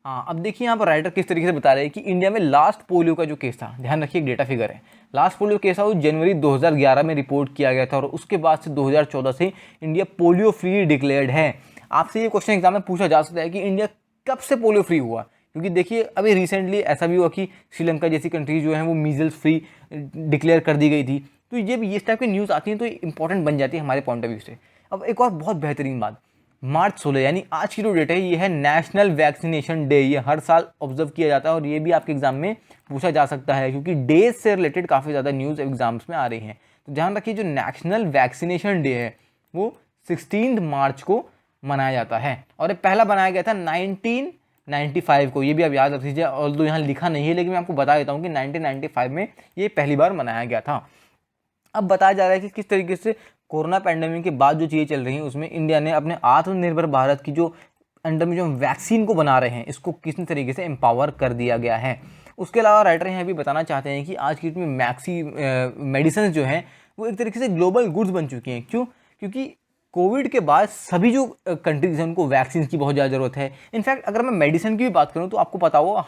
हाँ, अब देखिए यहाँ पर राइटर किस तरीके से बता रहे हैं कि इंडिया में लास्ट पोलियो का जो केस था, ध्यान रखिए एक डेटा फिगर है, लास्ट पोलियो केस था वो जनवरी 2011 में रिपोर्ट किया गया था, और उसके बाद से 2014 से इंडिया पोलियो फ्री डिक्लेयर्ड है। आपसे ये क्वेश्चन एग्जाम में पूछा जा सकता है कि इंडिया कब से पोलियो फ्री हुआ, क्योंकि देखिए अभी रिसेंटली ऐसा भी हुआ कि श्रीलंका जैसी कंट्री जो है वो मीजल्स फ्री डिक्लेयर कर दी गई थी। तो ये इस टाइप की न्यूज़ आती हैं तो इंपॉर्टेंट बन जाती है हमारे पॉइंट ऑफ व्यू से। अब एक और बहुत बेहतरीन बात, मार्च 16 यानी आज की जो डेट है ये है नेशनल वैक्सीनेशन डे। ये हर साल ऑब्जर्व किया जाता है और ये भी आपके एग्जाम में पूछा जा सकता है, क्योंकि डेज से रिलेटेड काफ़ी ज़्यादा न्यूज़ एग्जाम्स में आ रही हैं। तो ध्यान रखिए जो नेशनल वैक्सीनेशन डे है वो 16 मार्च को मनाया जाता है, और ये पहला बनाया गया था 1995 को। ये भी आप याद रख लीजिए, ऑल्दो यहाँ लिखा नहीं है लेकिन मैं आपको बता देता हूँ कि 1995 में ये पहली बार मनाया गया था। अब बताया जा रहा है कि किस तरीके से कोरोना पैंडेमिक के बाद जो चीज़ें चल रही हैं उसमें इंडिया ने अपने आत्मनिर्भर भारत की जो अंडर में जो हम वैक्सीन को बना रहे हैं इसको किस तरीके से एम्पावर कर दिया गया है। उसके अलावा राइटर यहाँ भी बताना चाहते हैं कि आज की डेट में मेडिसिन जो हैं वो एक तरीके से ग्लोबल गुड्स बन चुकी हैं। क्यों? क्योंकि कोविड के बाद सभी जो कंट्रीज हैं उनको वैक्सीन की बहुत ज़्यादा ज़रूरत है। इनफैक्ट अगर मैं मेडिसिन की भी बात करूँ तो आपको पता होगा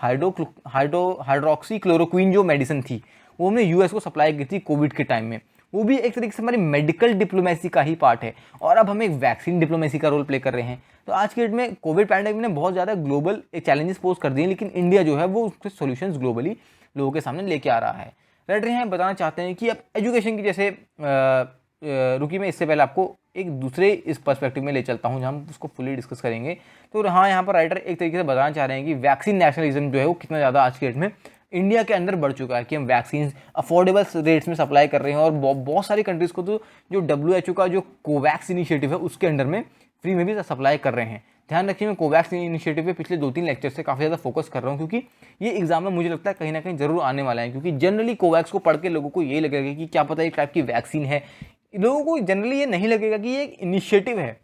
हाइड्रोक्सी क्लोरोक्वीन जो मेडिसिन थी वो हमने यूएस को सप्लाई की थी कोविड के टाइम में। वो भी एक तरीके से हमारी मेडिकल डिप्लोमेसी का ही पार्ट है, और अब हम एक वैक्सीन डिप्लोमेसी का रोल प्ले कर रहे हैं। तो आज के डेट में कोविड पैंडेमिक ने बहुत ज़्यादा ग्लोबल चैलेंजेस पोज कर दिए, लेकिन इंडिया जो है वो उसके सॉल्यूशंस ग्लोबली लोगों के सामने लेके आ रहा है। राइटर यहाँ बताना चाहते हैं कि अब एजुकेशन की जैसे रुकी, मैं इससे पहले आपको एक दूसरे इस पर्सपेक्टिव में ले चलता हूँ जहाँ हम उसको फुली डिस्कस करेंगे। तो हाँ, यहाँ पर राइटर एक तरीके से बताना चाह रहे हैं कि वैक्सीन नेशनलिज्म जो है वो कितना ज़्यादा आज के डेट में इंडिया के अंदर बढ़ चुका है कि हम वैक्सीन अफोर्डेबल रेट्स में सप्लाई कर रहे हैं, और बहुत सारी कंट्रीज़ को तो जो WHO का जो कोवैक्स इनिशिएटिव है उसके अंडर में फ्री में भी सप्लाई कर रहे हैं। ध्यान रखिए, मैं कोवैक्स इनिशिएटिव पे पिछले 2-3 लेक्चर से काफ़ी ज़्यादा फोकस कर रहा हूँ, क्योंकि ये एग्जाम में मुझे लगता है कहीं ना कहीं जरूर आने वाला है। क्योंकि जनरली कोवैक्स को पढ़ के लोगों को ये लगेगा कि क्या पता एक टाइप की वैक्सीन है, लोगों को जनरली ये नहीं लगेगा कि ये एक इनिशिएटिव है।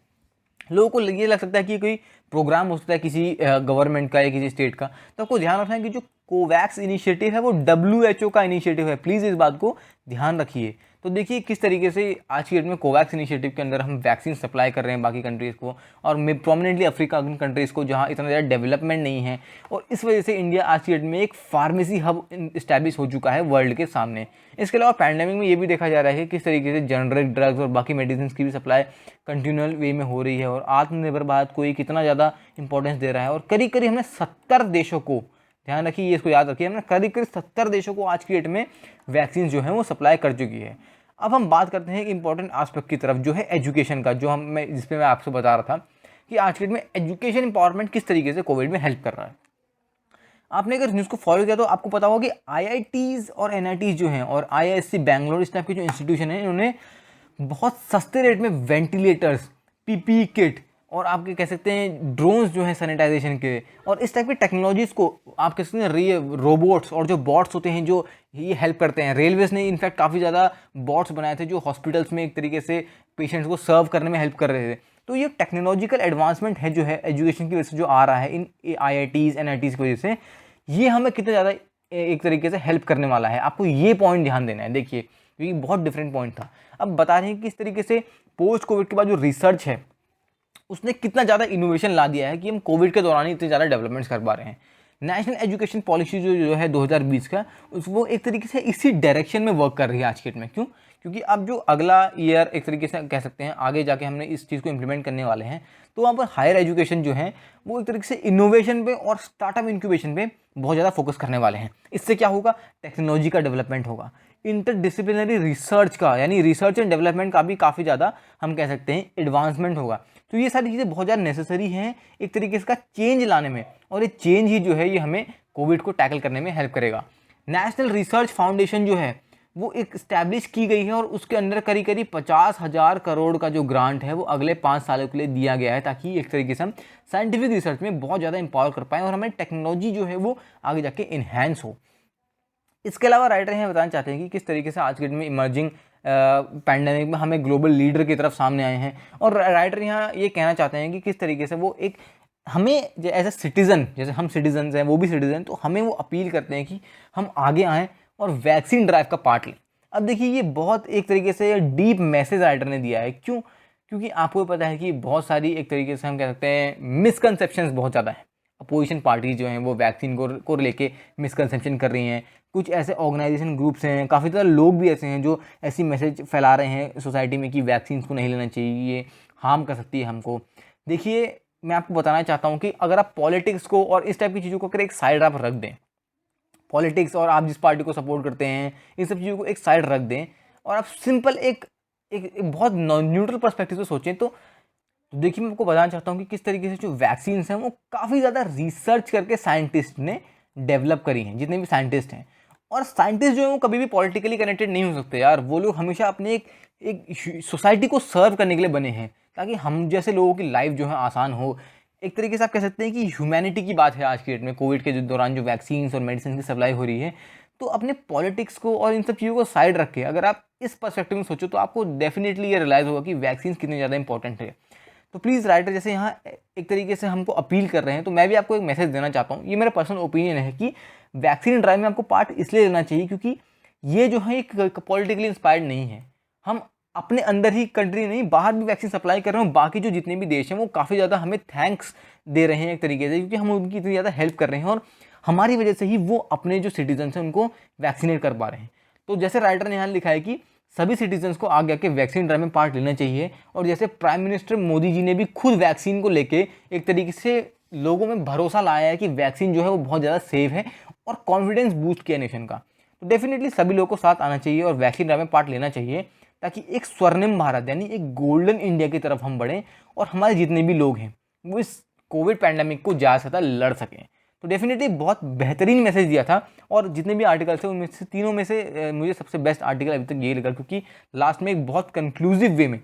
लोगों को ये लग सकता है कि कोई प्रोग्राम हो सकता है किसी गवर्नमेंट का या किसी स्टेट का। तो आपको ध्यान रखना है कि जो कोवैक्स इनिशिएटिव है वो WHO का इनिशिएटिव है, प्लीज़ इस बात को ध्यान रखिए। तो देखिए किस तरीके से आज की डेट में कोवैक्स इनिशिएटिव के अंदर हम वैक्सीन सप्लाई कर रहे हैं बाकी कंट्रीज़ को, और प्रोमिनेंटली अफ्रीकन कंट्रीज़ को जहाँ इतना ज़्यादा डेवलपमेंट नहीं है। और इस वजह से इंडिया आज की डेट में एक फार्मेसी हब इस्टेब्लिश हो चुका है वर्ल्ड के सामने। इसके अलावा पैंडेमिक में ये भी देखा जा रहा है कि किस तरीके से जेनरिक ड्रग्स और बाकी मेडिसिन की भी सप्लाई कंटिन्यूअल वे में हो रही है, और आत्मनिर्भर भारत को ये कितना ज़्यादा इंपॉर्टेंस दे रहा है। और करीब करीब हमने 70 देशों को, ध्यान रखिए ये, इसको याद रखिए, हमने करीब करीब 70 देशों को आज की डेट में वैक्सीन जो है वो सप्लाई कर चुकी है। अब हम बात करते हैं एक इंपॉर्टेंट आस्पेक्ट की तरफ, जो है एजुकेशन का, जिस पे मैं आपसे बता रहा था कि आज के डेट में एजुकेशन इंपॉर्टमेंट किस तरीके से कोविड में हेल्प कर रहा है। आपने अगर न्यूज़ को फॉलो किया तो आपको पता होगा कि IITs और NITs जो हैं और IISc बैंगलोर, इस टाइप के जो इंस्टीट्यूशन हैं, इन्होंने बहुत सस्ते रेट में वेंटिलेटर्स, PPE किट और आपके कह सकते हैं ड्रोन्स जो हैं सैनिटाइजेशन के, और इस टाइप की टेक्नोलॉजीज़ को आप कह सकते हैं रोबोट्स और जो बॉट्स होते हैं जो ये हेल्प करते हैं। रेलवेज़ ने इनफैक्ट काफ़ी ज़्यादा बॉट्स बनाए थे जो हॉस्पिटल्स में एक तरीके से पेशेंट्स को सर्व करने में हेल्प कर रहे थे। तो ये टेक्नोलॉजिकल एडवांसमेंट है जो है एजुकेशन की वजह से जो आ रहा है इन IITs NITs की वजह से, ये हमें कितना ज़्यादा एक तरीके से हेल्प करने वाला है। आपको ये पॉइंट ध्यान देना है, देखिए क्योंकि बहुत डिफरेंट पॉइंट था। अब बता रहे हैं कि किस तरीके से पोस्ट कोविड के बाद जो रिसर्च है उसने कितना ज़्यादा इनोवेशन ला दिया है कि हम कोविड के दौरान ही इतने ज़्यादा डेवलपमेंट्स कर पा रहे हैं। नेशनल एजुकेशन पॉलिसी जो है 2020 का, वो एक तरीके से इसी डायरेक्शन में वर्क कर रही है आज के डेट में। क्यों? क्योंकि अब जो अगला ईयर एक तरीके से कह सकते हैं आगे जाके हमने इस चीज़ को इम्प्लीमेंट करने वाले हैं, तो वहाँ पर हायर एजुकेशन जो है वो एक तरीके से इनोवेशन पे और स्टार्टअप इंक्यूबेशन पे बहुत ज़्यादा फोकस करने वाले हैं। इससे क्या होगा? टेक्नोलॉजी का डेवलपमेंट होगा, इंटरडिसिप्लिनरी रिसर्च का, यानी रिसर्च एंड डेवलपमेंट का भी काफ़ी ज़्यादा हम कह सकते हैं एडवांसमेंट होगा। तो ये सारी चीज़ें बहुत ज़्यादा नेसेसरी हैं एक तरीके से का चेंज लाने में, और ये चेंज ही जो है ये हमें कोविड को टैकल करने में हेल्प करेगा। नेशनल रिसर्च फाउंडेशन जो है वो एक इस्टेब्लिश की गई है, और उसके अंदर करीब करीब 50,000 करोड़ का जो ग्रांट है वो अगले 5 सालों के लिए दिया गया है, ताकि एक तरीके से हम साइंटिफिक रिसर्च में बहुत ज़्यादा एम्पावर कर पाएँ और हमें टेक्नोलॉजी जो है वो आगे जाके इन्हेंस हो। इसके अलावा राइटर यहाँ बताना चाहते हैं कि किस तरीके से आज के दिन में इमर्जिंग पैंडेमिक में हमें ग्लोबल लीडर की तरफ सामने आए हैं, और राइटर यहाँ ये कहना चाहते हैं कि किस तरीके से वो एक हमें एज ए सिटीज़न, जैसे हम सिटीजन हैं वो भी सिटीजन, तो हमें वो अपील करते हैं कि हम आगे आएँ और वैक्सीन ड्राइव का पार्ट लें। अब देखिए ये बहुत एक तरीके से डीप मैसेज राइटर ने दिया है। क्यों? क्योंकि आपको पता है कि बहुत सारी एक तरीके से हम कह सकते हैं मिसकंसेप्शंस बहुत ज़्यादा हैं। अपोजिशन पार्टीज जो हैं वो वैक्सीन को लेके मिसकंसेप्शन कर रही हैं। कुछ ऐसे ऑर्गेनाइजेशन ग्रुप्स हैं, काफ़ी ज़्यादा लोग भी ऐसे हैं जो ऐसी मैसेज फैला रहे हैं सोसाइटी में कि वैक्सीन को नहीं लेना चाहिए, ये हार्म कर सकती है हमको। देखिए मैं आपको बताना चाहता हूँ कि अगर आप पॉलिटिक्स को और इस टाइप की चीज़ों को अगर एक साइड आप रख दें, पॉलिटिक्स और आप जिस पार्टी को सपोर्ट करते हैं इन सब चीज़ों को एक साइड रख दें, और आप सिंपल एक बहुत न्यूट्रल पर्सपेक्टिव से सोचें, तो देखिए मैं आपको बताना चाहता हूँ कि किस तरीके से जो वैक्सीन हैं वो काफ़ी ज़्यादा रिसर्च करके साइंटिस्ट ने डेवलप करी हैं, जितने भी साइंटिस्ट हैं। और साइंटिस्ट जो है वो कभी भी पॉलिटिकली कनेक्टेड नहीं हो सकते यार, वो लोग हमेशा अपने एक सोसाइटी को सर्व करने के लिए बने हैं, ताकि हम जैसे लोगों की लाइफ जो है आसान हो। एक तरीके से आप कह सकते हैं कि ह्यूमैनिटी की बात है आज की डेट में, कोविड के दौरान जो वैक्सीन और मेडिसिन की सप्लाई हो रही है। तो अपने पॉलिटिक्स को और इन सब चीज़ों को साइड रख के अगर आप इस पर्सपेक्टिव में सोचो, तो आपको डेफिनेटली ये रियलाइज़ होगा कि वैक्सीन कितनी ज़्यादा इंपॉर्टेंट है। तो प्लीज़ राइटर जैसे यहाँ एक तरीके से हमको अपील कर रहे हैं, तो मैं भी आपको एक मैसेज देना चाहता हूँ। ये मेरा पर्सनल ओपिनियन है कि वैक्सीन ड्राइव में आपको पार्ट इसलिए लेना चाहिए क्योंकि ये जो है एक पॉलिटिकली इंस्पायर्ड नहीं है। हम अपने अंदर ही कंट्री नहीं, बाहर भी वैक्सीन सप्लाई कर रहे हैं। बाकी जो जितने भी देश हैं वो काफ़ी ज़्यादा हमें थैंक्स दे रहे हैं एक तरीके से, क्योंकि हम उनकी इतनी ज़्यादा हेल्प कर रहे हैं और हमारी वजह से ही वो अपने जो सिटीजन हैं उनको वैक्सीनेट कर पा रहे हैं। तो जैसे राइटर ने यहाँ लिखा है कि सभी सिटीजन्स को आगे आके वैक्सीन ड्राइव में पार्ट लेना चाहिए। और जैसे प्राइम मिनिस्टर मोदी जी ने भी खुद वैक्सीन को लेके एक तरीके से लोगों में भरोसा लाया है कि वैक्सीन जो है वो बहुत ज़्यादा सेफ है और कॉन्फिडेंस बूस्ट किया नेशन का। तो डेफिनेटली सभी लोगों को साथ आना चाहिए और वैक्सीन ड्राइव में पार्ट लेना चाहिए, ताकि एक स्वर्णिम भारत यानी एक गोल्डन इंडिया की तरफ हम बढ़ें और हमारे जितने भी लोग हैं वो इस कोविड पैंडेमिक को ज़्यादा से ज़्यादा लड़ सकें। तो डेफिनेटली बहुत बेहतरीन मैसेज दिया था। और जितने भी आर्टिकल्स हैं उनमें से तीनों में से मुझे सबसे बेस्ट आर्टिकल अभी तक ये लगा, क्योंकि लास्ट में एक बहुत कंक्लूसिव वे में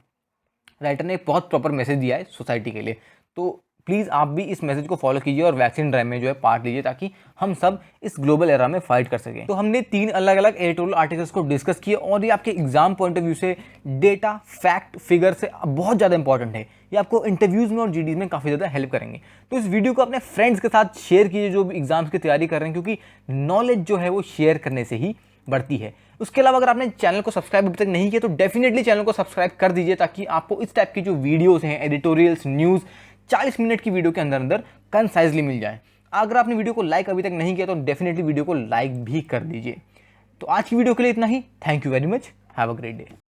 राइटर ने एक बहुत प्रॉपर मैसेज दिया है सोसाइटी के लिए। तो प्लीज़ आप भी इस मैसेज को फॉलो कीजिए और वैक्सीन ड्राइव में जो है पार्ट लीजिए, ताकि हम सब इस ग्लोबल एरा में फाइट कर सकें। तो हमने 3 अलग अलग एडिटोरियल आर्टिकल्स को डिस्कस किए और ये आपके एग्जाम पॉइंट ऑफ व्यू से डेटा फैक्ट फिगर से बहुत ज़्यादा इंपॉर्टेंट है। ये आपको इंटरव्यूज़ में और जीडीज़ में काफ़ी ज़्यादा हेल्प करेंगे। तो इस वीडियो को अपने फ्रेंड्स के साथ शेयर कीजिए जो भी एग्जाम्स की तैयारी कर रहे हैं, क्योंकि नॉलेज जो है वो शेयर करने से ही बढ़ती है। उसके अलावा अगर आपने चैनल को सब्सक्राइब अभी तक नहीं किया तो डेफिनेटली चैनल को सब्सक्राइब कर दीजिए, ताकि आपको इस टाइप की जो वीडियोस हैं, एडिटोरियल्स, न्यूज़ 40 मिनट की वीडियो के अंदर अंदर कंसाइजली मिल जाए। अगर आपने वीडियो को लाइक अभी तक नहीं किया तो डेफिनेटली वीडियो को लाइक भी कर दीजिए। तो आज की वीडियो के लिए इतना ही। Thank you very much. Have a great day.